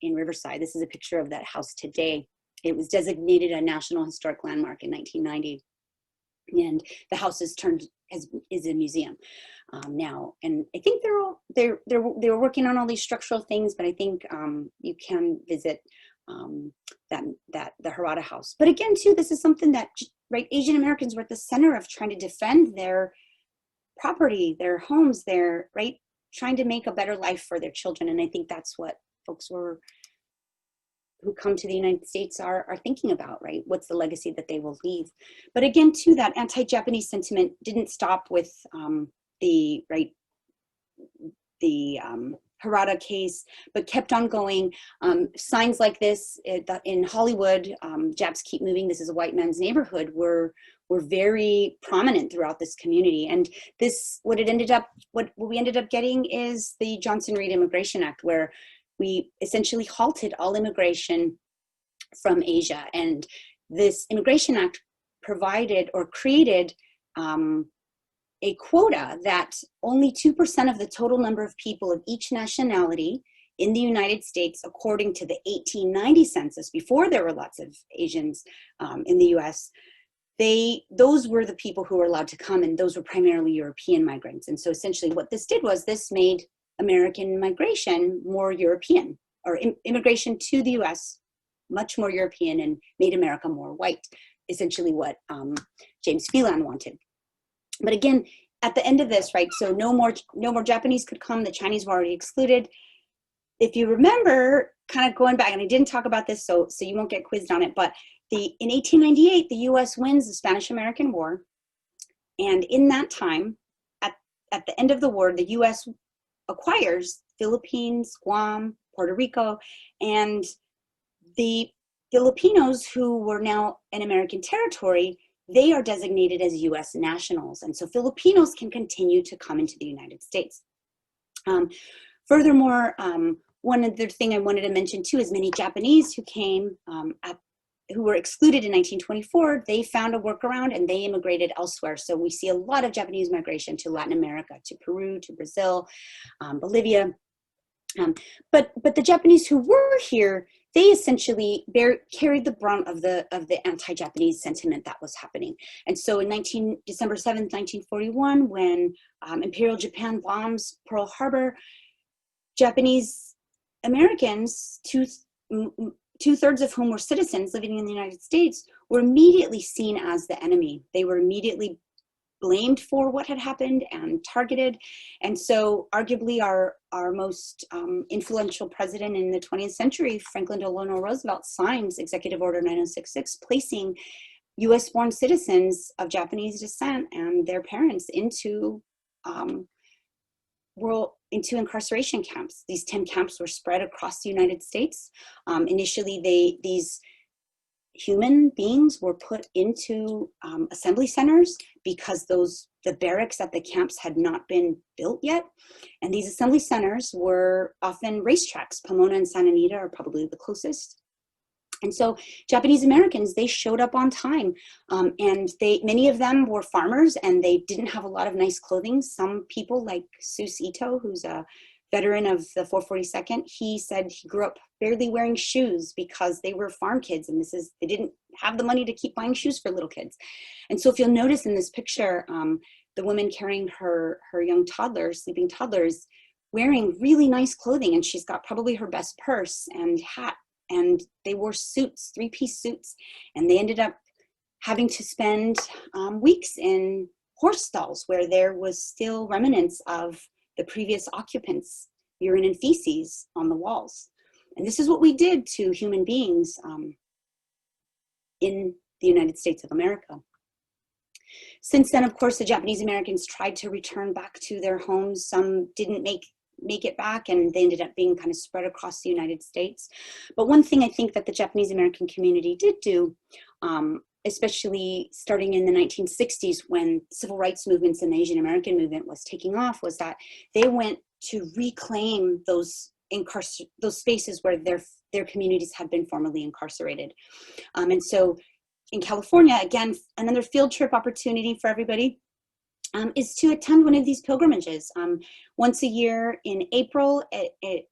Riverside. This is a picture of that house today. It was designated a National Historic Landmark in 1990, and the house is a museum now. And I think they were working on all these structural things, but I think you can visit the Harada house. But again, too, this is something that Asian Americans were at the center of trying to defend their property, their homes, trying to make a better life for their children. And I think that's what folks who come to the United States are thinking about, What's the legacy that they will leave? But again, too, that anti-Japanese sentiment didn't stop with the Harada case, but kept on going. Signs like this in Hollywood, Japs keep moving, this is a white man's neighborhood, were very prominent throughout this community. And what we ended up getting is the Johnson-Reed Immigration Act, where we essentially halted all immigration from Asia. And this Immigration Act provided or created a quota that only 2% of the total number of people of each nationality in the United States, according to the 1890 census, before there were lots of Asians in the US, those were the people who were allowed to come, and those were primarily European migrants. And so essentially what this did was this made American migration more European, or immigration to the US much more European, and made America more white, essentially what James Phelan wanted. But again, at the end of this, so no more Japanese could come, the Chinese were already excluded. If you remember, kind of going back, and I didn't talk about this, so you won't get quizzed on it, but in 1898, the US wins the Spanish-American War, and in that time, at the end of the war, the US acquires Philippines, Guam, Puerto Rico, and the Filipinos who were now an American territory, they are designated as US nationals. And so Filipinos can continue to come into the United States. Furthermore, one other thing I wanted to mention too is many Japanese who came, who were excluded in 1924, they found a workaround and they immigrated elsewhere. So we see a lot of Japanese migration to Latin America, to Peru, to Brazil, Bolivia. But the Japanese who were here, they essentially carried the brunt of the anti-Japanese sentiment that was happening. And so in December 7th, 1941, when Imperial Japan bombs Pearl Harbor, Japanese Americans, two-thirds of whom were citizens living in the United States, were immediately seen as the enemy. They were immediately blamed for what had happened and targeted. And so arguably our most influential president in the 20th century, Franklin Delano Roosevelt, signs Executive Order 9066, placing US-born citizens of Japanese descent and their parents into were into incarceration camps. These 10 camps were spread across the United States. Initially, these human beings were put into assembly centers because the barracks at the camps had not been built yet. And these assembly centers were often racetracks. Pomona and Santa Anita are probably the closest. And so Japanese Americans, they showed up on time, and many of them were farmers, and they didn't have a lot of nice clothing. Some people, like Sus Ito, who's a veteran of the 442nd, he said he grew up barely wearing shoes because they were farm kids, and they didn't have the money to keep buying shoes for little kids. And so if you'll notice in this picture, the woman carrying her young toddlers, sleeping toddlers, wearing really nice clothing, and she's got probably her best purse and hat. And they wore suits, 3-piece suits, and they ended up having to spend weeks in horse stalls where there was still remnants of the previous occupants' urine and feces on the walls. And this is what we did to human beings in the United States of America. Since then, of course, the Japanese Americans tried to return back to their homes. Some didn't make it back, and they ended up being kind of spread across the United States. But one thing I think that the Japanese American community did do, especially starting in the 1960s when civil rights movements and the Asian American movement was taking off, was that they went to reclaim those spaces where their communities had been formerly incarcerated. And so in California, again, another field trip opportunity for everybody, is to attend one of these pilgrimages. Once a year in April, a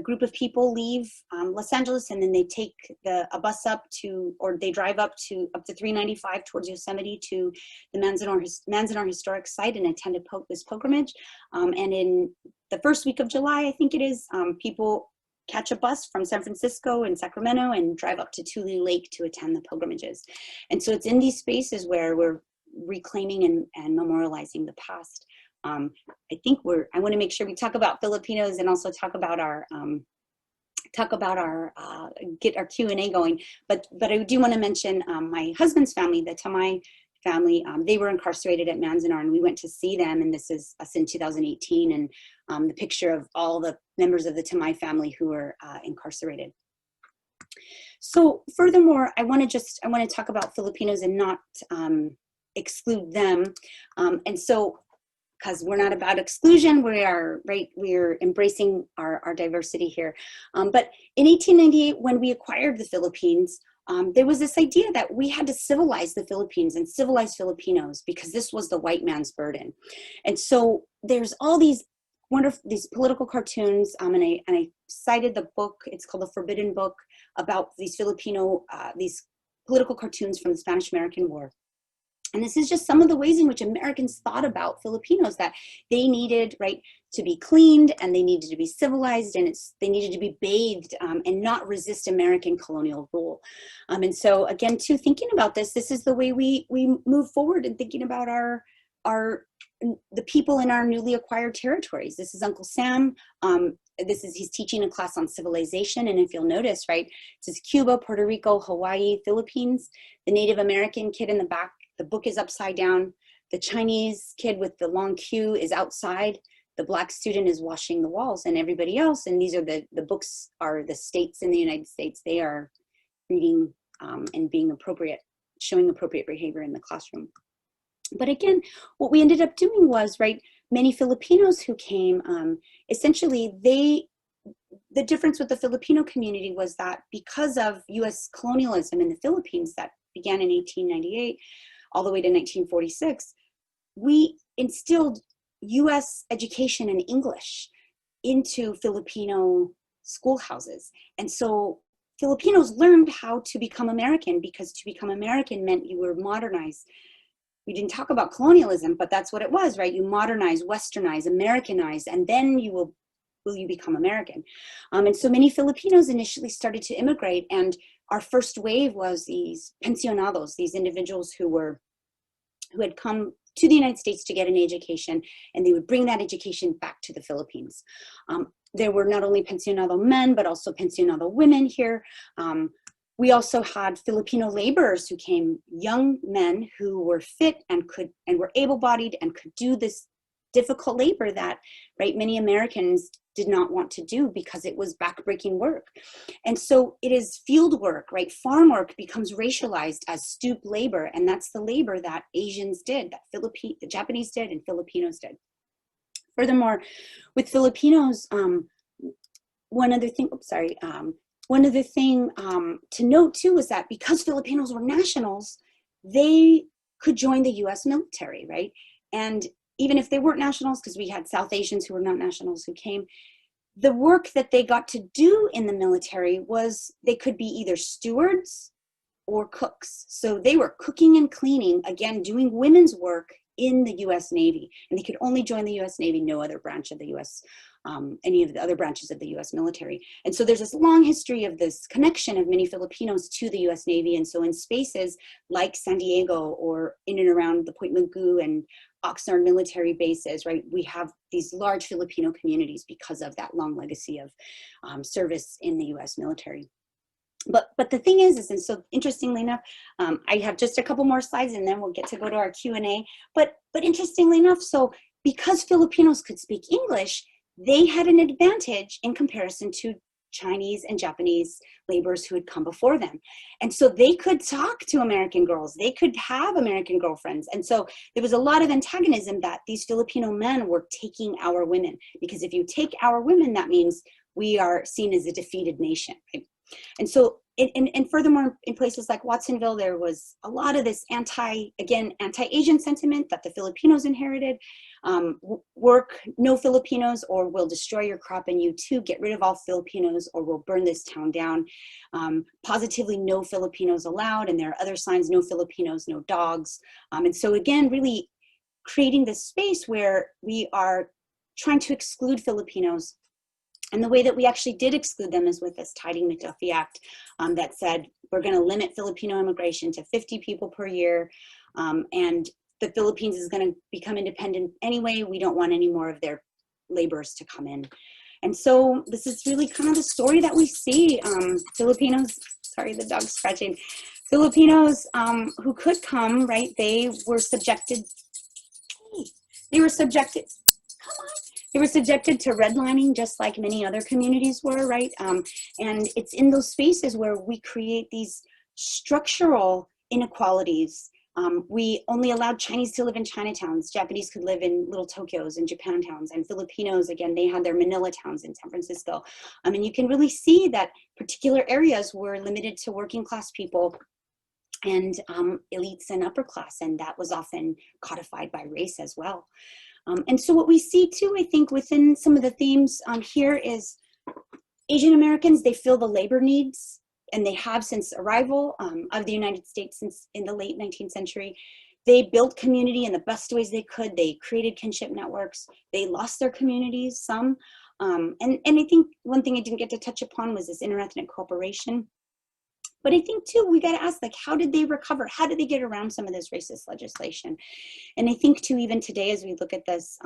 group of people leave Los Angeles, and then they take a bus up to, or they drive up to 395 towards Yosemite to the Manzanar Historic Site and attend this pilgrimage. And in the first week of July, I think it is, people catch a bus from San Francisco and Sacramento and drive up to Tule Lake to attend the pilgrimages. And so it's in these spaces where we're reclaiming and memorializing the past. I want to make sure we talk about Filipinos and also talk about our get our Q&A going. But I do want to mention my husband's family, the Tamai family. They were incarcerated at Manzanar, and we went to see them. And this is us in 2018, and the picture of all the members of the Tamai family who were incarcerated. So furthermore, I want to talk about Filipinos and not exclude them. And so, because we're not about exclusion, we're embracing our diversity here. But in 1898, when we acquired the Philippines, there was this idea that we had to civilize the Philippines and civilize Filipinos because this was the white man's burden. And so there's all these these political cartoons, and I cited the book. It's called The Forbidden Book, about these these political cartoons from the Spanish-American War. And this is just some of the ways in which Americans thought about Filipinos, that they needed, to be cleaned, and they needed to be civilized, and they needed to be bathed and not resist American colonial rule. And so again, too, thinking about this is the way we move forward in thinking about the people in our newly acquired territories. This is Uncle Sam. He's teaching a class on civilization, and if you'll notice, it says Cuba, Puerto Rico, Hawaii, Philippines. The Native American kid in the back, the book is upside down. The Chinese kid with the long queue is outside. The Black student is washing the walls, and everybody else, and these are the books are the states in the United States. They are reading and being appropriate, showing appropriate behavior in the classroom. But again, what we ended up doing was, many Filipinos who came, essentially the difference with the Filipino community was that because of US colonialism in the Philippines that began in 1898 all the way to 1946, we instilled US education in English into Filipino schoolhouses. And so Filipinos learned how to become American, because to become American meant you were modernized. We didn't talk about colonialism, but that's what it was, You modernize, westernize, Americanize, and then will you become American. And so many Filipinos initially started to immigrate, and our first wave was these pensionados, these individuals who had come to the United States to get an education, and they would bring that education back to the Philippines. There were not only pensionado men, but also pensionado women here. We also had Filipino laborers who came, young men who were fit and were able-bodied and could do this difficult labor that, right, many Americans did not want to do because it was backbreaking work. And so it is field work, right? Farm work becomes racialized as stoop labor, and that's the labor that Asians did, that the Japanese did, and Filipinos did. Furthermore, with Filipinos, one other thing to note too was that because Filipinos were nationals, they could join the US military, right? And even if they weren't nationals, because we had South Asians who were not nationals who came, the work that they got to do in the military was they could be either stewards or cooks. So they were cooking and cleaning, again, doing women's work in the US Navy. And they could only join the US Navy, no other branch of the US, any of the other branches of the US military. And so there's this long history of this connection of many Filipinos to the US Navy. And so in spaces like San Diego or in and around the Point Mugu and Oxnard military bases, right, we have these large Filipino communities because of that long legacy of service in the US military. But the thing is, and so interestingly enough, I have just a couple more slides and then we'll get to go to our Q&A. But interestingly enough, so because Filipinos could speak English, they had an advantage in comparison to Chinese and Japanese laborers who had come before them. And so they could talk to American girls, they could have American girlfriends. And so there was a lot of antagonism that these Filipino men were taking our women, because if you take our women, that means we are seen as a defeated nation, right? And so, and furthermore, in places like Watsonville, there was a lot of this anti-Asian sentiment that the Filipinos inherited. Work, no Filipinos, or we'll destroy your crop and you too, get rid of all Filipinos, or we'll burn this town down. Positively, no Filipinos allowed, and there are other signs, no Filipinos, no dogs. And so again, really creating this space where we are trying to exclude Filipinos. And the way that we actually did exclude them is with this Tiding-McDuffie Act that said we're going to limit Filipino immigration to 50 people per year, and the Philippines is going to become independent anyway. We don't want any more of their laborers to come in. And so this is really kind of the story that we see. Filipinos, sorry, the dog's scratching. Filipinos who could come, right, they were subjected to redlining just like many other communities were, right? And it's in those spaces where we create these structural inequalities. We only allowed Chinese to live in Chinatowns. Japanese could live in little Tokyos and Japantowns, and Filipinos, again, they had their Manila towns in San Francisco. And you can really see that particular areas were limited to working class people and elites and upper class, and that was often codified by race as well. And so what we see too, I think, within some of the themes here is Asian Americans, they fill the labor needs, and they have since arrival of the United States since in the late 19th century. They built community in the best ways they could. They created kinship networks. They lost their communities, some. And I think one thing I didn't get to touch upon was this interethnic cooperation. But I think too, we got to ask, like, how did they recover? How did they get around some of this racist legislation? And I think too, even today, as we look at this,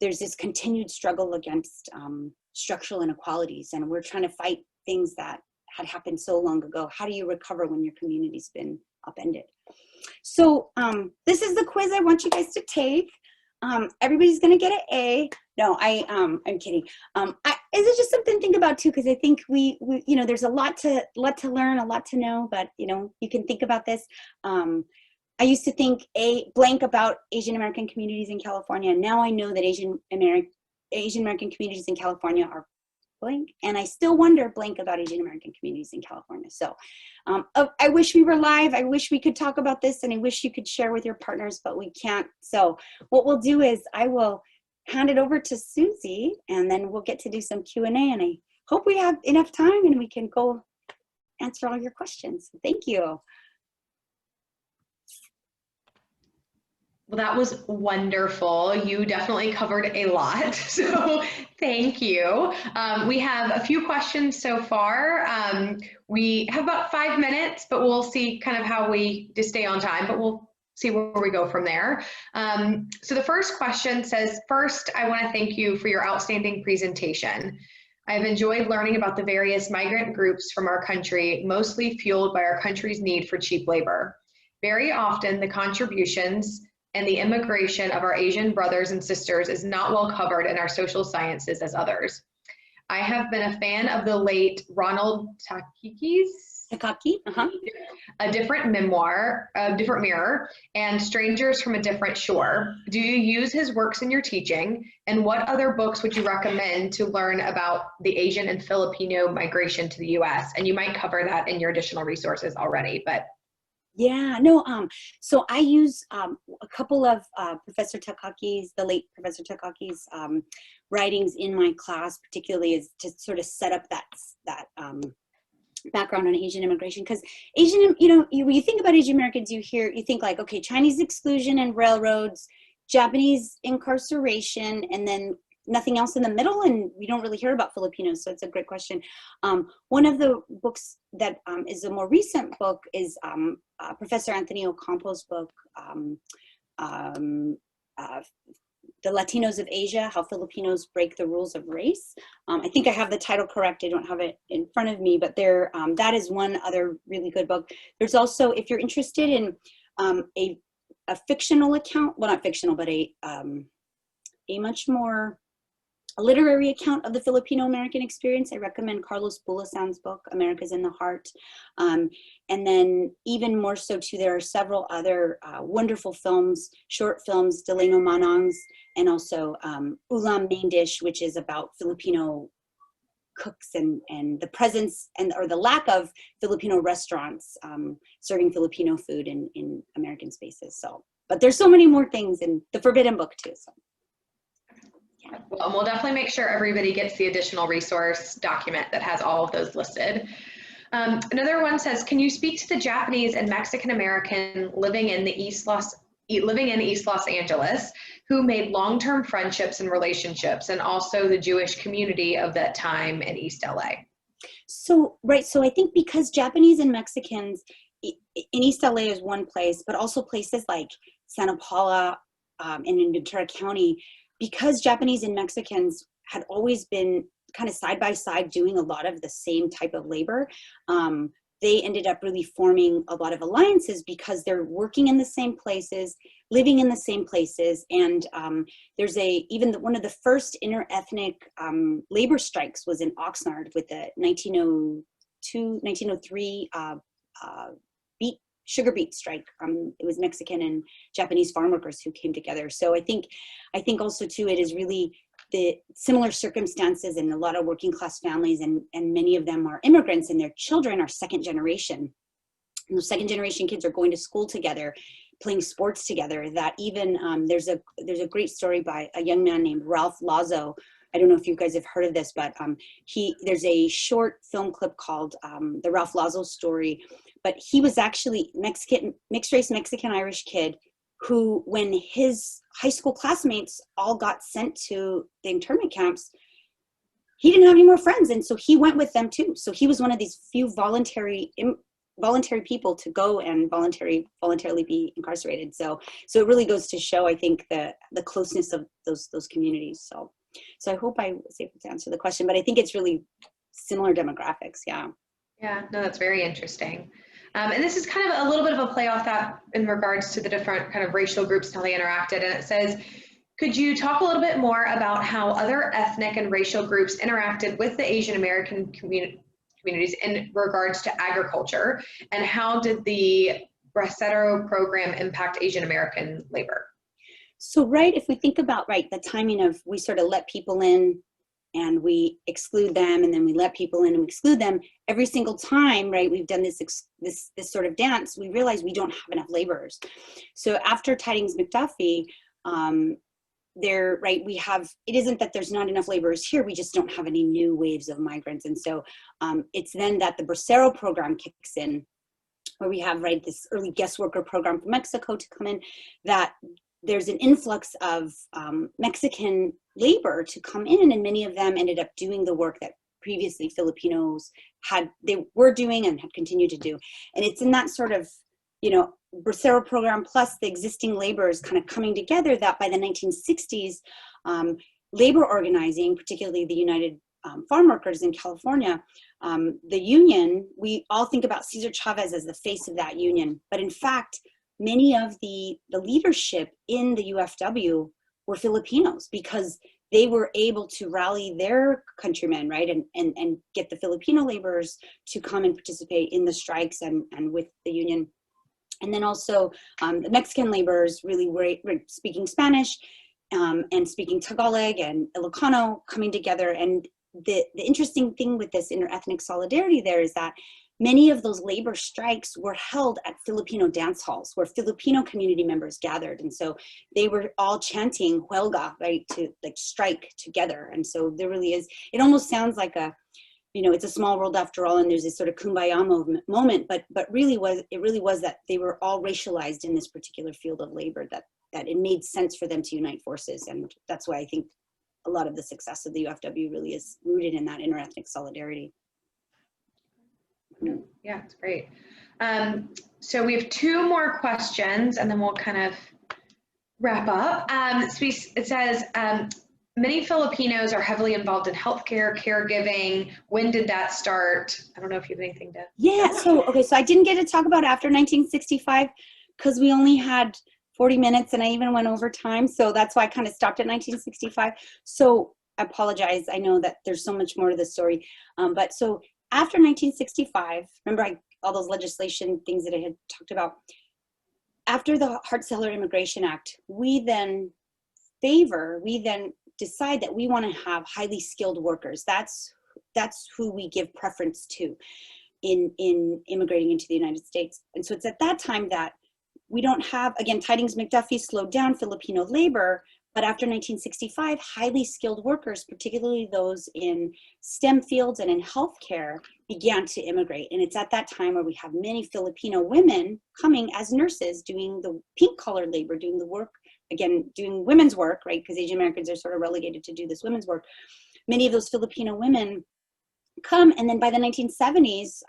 there's this continued struggle against structural inequalities, and we're trying to fight things that had happened so long ago. How do you recover when your community's been upended? So this is the quiz I want you guys to take. Everybody's gonna get an A. No, I'm kidding. It's just something to think about too, because I think we you know, there's a lot to learn, a lot to know, but you know, you can think about this. I used to think blank about Asian American communities in California. Now I know that Asian American communities in California are blank, and I still wonder blank about Asian American communities in California. So I wish we were live. I wish we could talk about this, and I wish you could share with your partners, but we can't. So what we'll do is I will hand it over to Susie, and then we'll get to do some Q&A, and I hope we have enough time and we can go answer all your questions. Thank you. Well, that was wonderful. You definitely covered a lot, so thank you. We have a few questions so far. We have about 5 minutes, but we'll see kind of how we just stay on time, but we'll see where we go from there. So the first question says, first, I want to thank you for your outstanding presentation. I've enjoyed learning about the various migrant groups from our country, mostly fueled by our country's need for cheap labor. Very often, the contributions and the immigration of our Asian brothers and sisters is not well covered in our social sciences as others. I have been a fan of the late Ronald Takaki, A Different Memoir, A Different Mirror, and Strangers from a Different Shore. Do you use his works in your teaching? And what other books would you recommend to learn about the Asian and Filipino migration to the US? And you might cover that in your additional resources already, but. Yeah, no, so I use a couple of Professor Takaki's, the late Professor Takaki's writings in my class, particularly is to sort of set up that background on Asian immigration. Because Asian, when you think about Asian Americans, you think like, okay, Chinese exclusion and railroads, Japanese incarceration, and then nothing else in the middle, and we don't really hear about Filipinos, so it's a great question. One of the books that is a more recent book is Professor Anthony Ocampo's book, The Latinos of Asia, How Filipinos Break the Rules of Race. I think I have the title correct. I don't have it in front of me, but that is one other really good book. There's also, if you're interested in a fictional account, well, not fictional, but a much more literary account of the Filipino-American experience, I recommend Carlos Bulasan's book, America's in the Heart. And then even more so too, there are several other wonderful films, short films, Delano Manang's, and also Ulam Main Dish, which is about Filipino cooks and the presence or the lack of Filipino restaurants serving Filipino food in American spaces. So, but there's so many more things in the Forbidden Book too. So. Well, and we'll definitely make sure everybody gets the additional resource document that has all of those listed. Another one says, can you speak to the Japanese and Mexican American living in East Los Angeles who made long-term friendships and relationships, and also the Jewish community of that time in East LA? So, right, so I think because Japanese and Mexicans in East LA is one place, but also places like Santa Paula and in Ventura County, because Japanese and Mexicans had always been kind of side by side doing a lot of the same type of labor, they ended up really forming a lot of alliances because they're working in the same places, living in the same places. And there's one of the first interethnic labor strikes was in Oxnard with the 1903 sugar beet strike. It was Mexican and Japanese farm workers who came together. So I think also too, it is really the similar circumstances in a lot of working class families, and many of them are immigrants, and their children are second generation. And those second generation kids are going to school together, playing sports together. That even there's a great story by a young man named Ralph Lazo. I don't know if you guys have heard of this, but there's a short film clip called The Ralph Lazo Story. But he was actually mixed race Mexican-Irish kid who, when his high school classmates all got sent to the internment camps, he didn't have any more friends. And so he went with them too. So he was one of these few voluntary people to go and voluntarily be incarcerated. So it really goes to show, I think, the closeness of those communities. So I hope I was able to answer the question, but I think it's really similar demographics. Yeah. Yeah, no, that's very interesting. And this is kind of a little bit of a play off that in regards to the different kind of racial groups and how they interacted. And it says, could you talk a little bit more about how other ethnic and racial groups interacted with the Asian American communities in regards to agriculture, and how did the Bracero program impact Asian American labor? So, right, if we think about, the timing of, we sort of let people in and we exclude them, and then we let people in and we exclude them, every single time, right, we've done this sort of dance, we realize we don't have enough laborers. So after Tidings McDuffie, it isn't that there's not enough laborers here, we just don't have any new waves of migrants. And so it's then that the Bracero program kicks in, where we have, this early guest worker program from Mexico to come in, that there's an influx of Mexican labor to come in, and many of them ended up doing the work that previously Filipinos they were doing and had continued to do. And it's in that sort of, Bracero program plus the existing laborers kind of coming together that by the 1960s, labor organizing, particularly the United Farm Workers in California, the union, we all think about Cesar Chavez as the face of that union, but in fact, many of the leadership in the UFW were Filipinos, because they were able to rally their countrymen, right, and get the Filipino laborers to come and participate in the strikes and with the union. And then also the Mexican laborers really were speaking Spanish and speaking Tagalog and Ilocano coming together. And the interesting thing with this interethnic solidarity there is that many of those labor strikes were held at Filipino dance halls where Filipino community members gathered. And so they were all chanting huelga, right, to like strike together. And so there really is, it almost sounds like a, you know, it's a small world after all, and there's this sort of kumbaya moment, but really was that they were all racialized in this particular field of labor, that it made sense for them to unite forces. And that's why I think a lot of the success of the UFW really is rooted in that interethnic solidarity. Yeah, it's great. So we have two more questions and then we'll kind of wrap up. So it says, many Filipinos are heavily involved in healthcare, caregiving. When did that start? I don't know if you have anything to. Yeah, so I didn't get to talk about after 1965 because we only had 40 minutes and I even went over time. So that's why I kind of stopped at 1965. So I apologize. I know that there's so much more to the story. But so after 1965, remember all those legislation things that I had talked about, after the Hart-Celler Immigration Act, we then decide that we want to have highly skilled workers. That's who we give preference to in immigrating into the United States. And so it's at that time that we don't have, again, Tidings-McDuffie slowed down Filipino labor, but after 1965, highly skilled workers, particularly those in STEM fields and in healthcare, began to immigrate. And it's at that time where we have many Filipino women coming as nurses, doing the pink-collar labor, doing the work, again, doing women's work, right? Because Asian Americans are sort of relegated to do this women's work. Many of those Filipino women come, and then by the 1970s,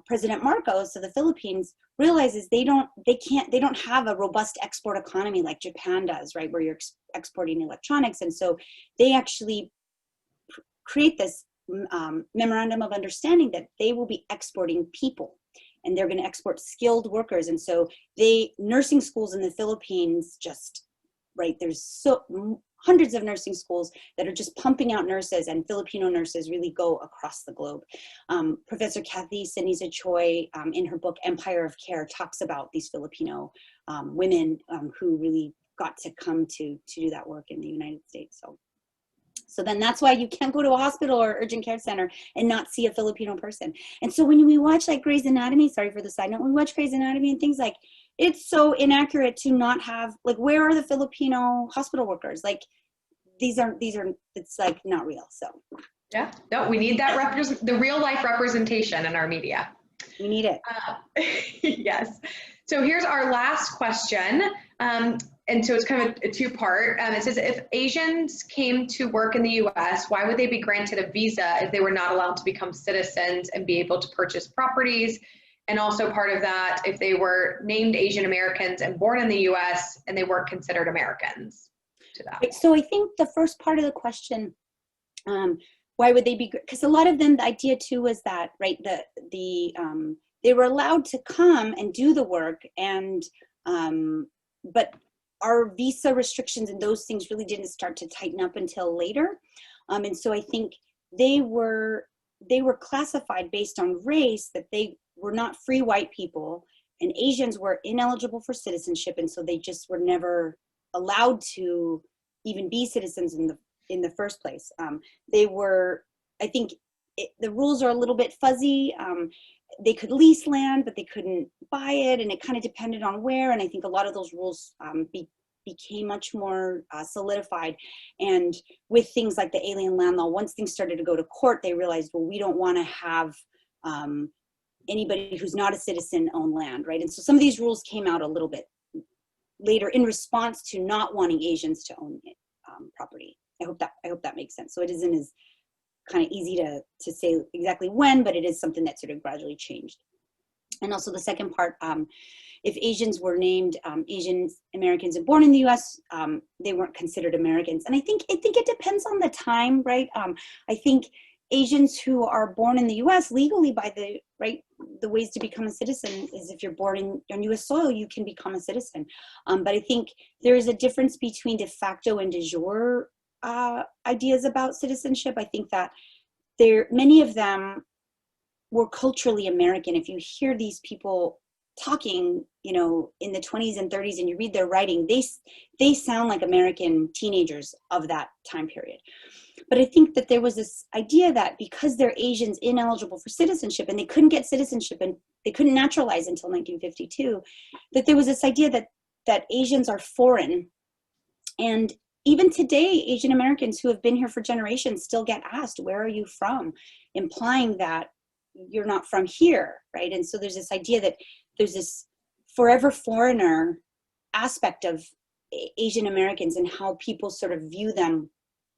President Marcos of the Philippines realizes they don't have a robust export economy like Japan does, right, where you're exporting electronics. And so they actually create this memorandum of understanding that they will be exporting people, and they're going to export skilled workers. And so nursing schools in the Philippines just, right, there's hundreds of nursing schools that are just pumping out nurses, and Filipino nurses really go across the globe. Professor Kathy Sinisa Choi, in her book Empire of Care, talks about these Filipino women who really got to come to do that work in the United States. So then that's why you can't go to a hospital or urgent care center and not see a Filipino person. And so when we watch like Grey's Anatomy, sorry for the side note, when we watch Grey's Anatomy and things like, it's so inaccurate to not have, like, where are the Filipino hospital workers? Like, these are, it's like not real, so. Yeah, no, we need that the real life representation in our media. We need it. Yes. So here's our last question. And so it's kind of a two-part. It says, if Asians came to work in the US, why would they be granted a visa if they were not allowed to become citizens and be able to purchase properties? And also part of that, if they were named Asian Americans and born in the US and they weren't considered Americans to that. So I think the first part of the question, why would they be, because a lot of them, the idea too was that, right, they were allowed to come and do the work, and but our visa restrictions and those things really didn't start to tighten up until later. And so I think they were classified based on race, that they were not free white people, and Asians were ineligible for citizenship, and so they just were never allowed to even be citizens in the first place. They were, I think the rules are a little bit fuzzy. They could lease land, but they couldn't buy it, and it kind of depended on where. And I think a lot of those rules became much more solidified. And with things like the alien land law, once things started to go to court, they realized, well, we don't want to have anybody who's not a citizen own land, right? And so some of these rules came out a little bit later in response to not wanting Asians to own property. I hope that makes sense. So it isn't as kind of easy to say exactly when, but it is something that sort of gradually changed. And also the second part, if Asians were named Asian Americans and born in the U.S., they weren't considered Americans. And I think it depends on the time, right? I think Asians who are born in the US legally by the ways to become a citizen is if you're born on US soil, you can become a citizen. But I think there is a difference between de facto and de jure ideas about citizenship. I think that many of them were culturally American. If you hear these people talking, you know, in the 20s and 30s and you read their writing, they sound like American teenagers of that time period. But I think that there was this idea that because they're Asians ineligible for citizenship and they couldn't get citizenship and they couldn't naturalize until 1952, that there was this idea that Asians are foreign. And even today, Asian Americans who have been here for generations still get asked, where are you from? Implying that you're not from here, right? And so there's this idea that there's this forever foreigner aspect of Asian Americans and how people sort of view them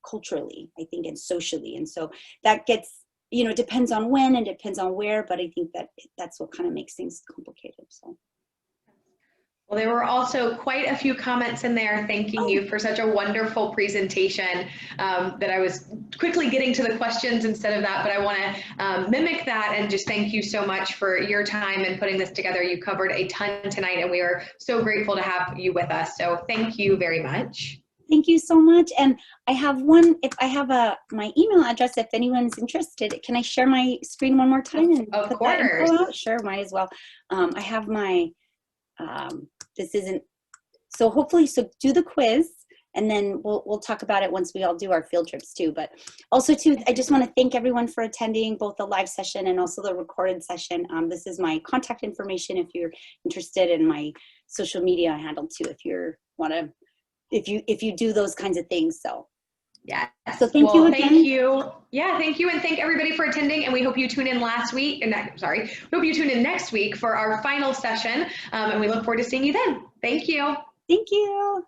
culturally, I think, and socially. And so that gets, you know, it depends on when and depends on where, but I think that that's what kind of makes things complicated. So. Well, there were also quite a few comments in there thanking you for such a wonderful presentation that I was quickly getting to the questions instead of that, but I want to mimic that and just thank you so much for your time and putting this together. You covered a ton tonight and we are so grateful to have you with us. So thank you very much. Thank you so much. And I have my email address if anyone's interested. Can I share my screen one more time? And of put course. That info out? Sure, might as well. I have my, so hopefully, do the quiz and then we'll talk about it once we all do our field trips too. But also too, I just want to thank everyone for attending both the live session and also the recorded session. This is my contact information if you're interested, in my social media handle too, if you do those kinds of things. So yeah. So thank you again. Thank you. Yeah, thank you. And thank everybody for attending. And we hope you tune in next week for our final session. And we look forward to seeing you then. Thank you. Thank you.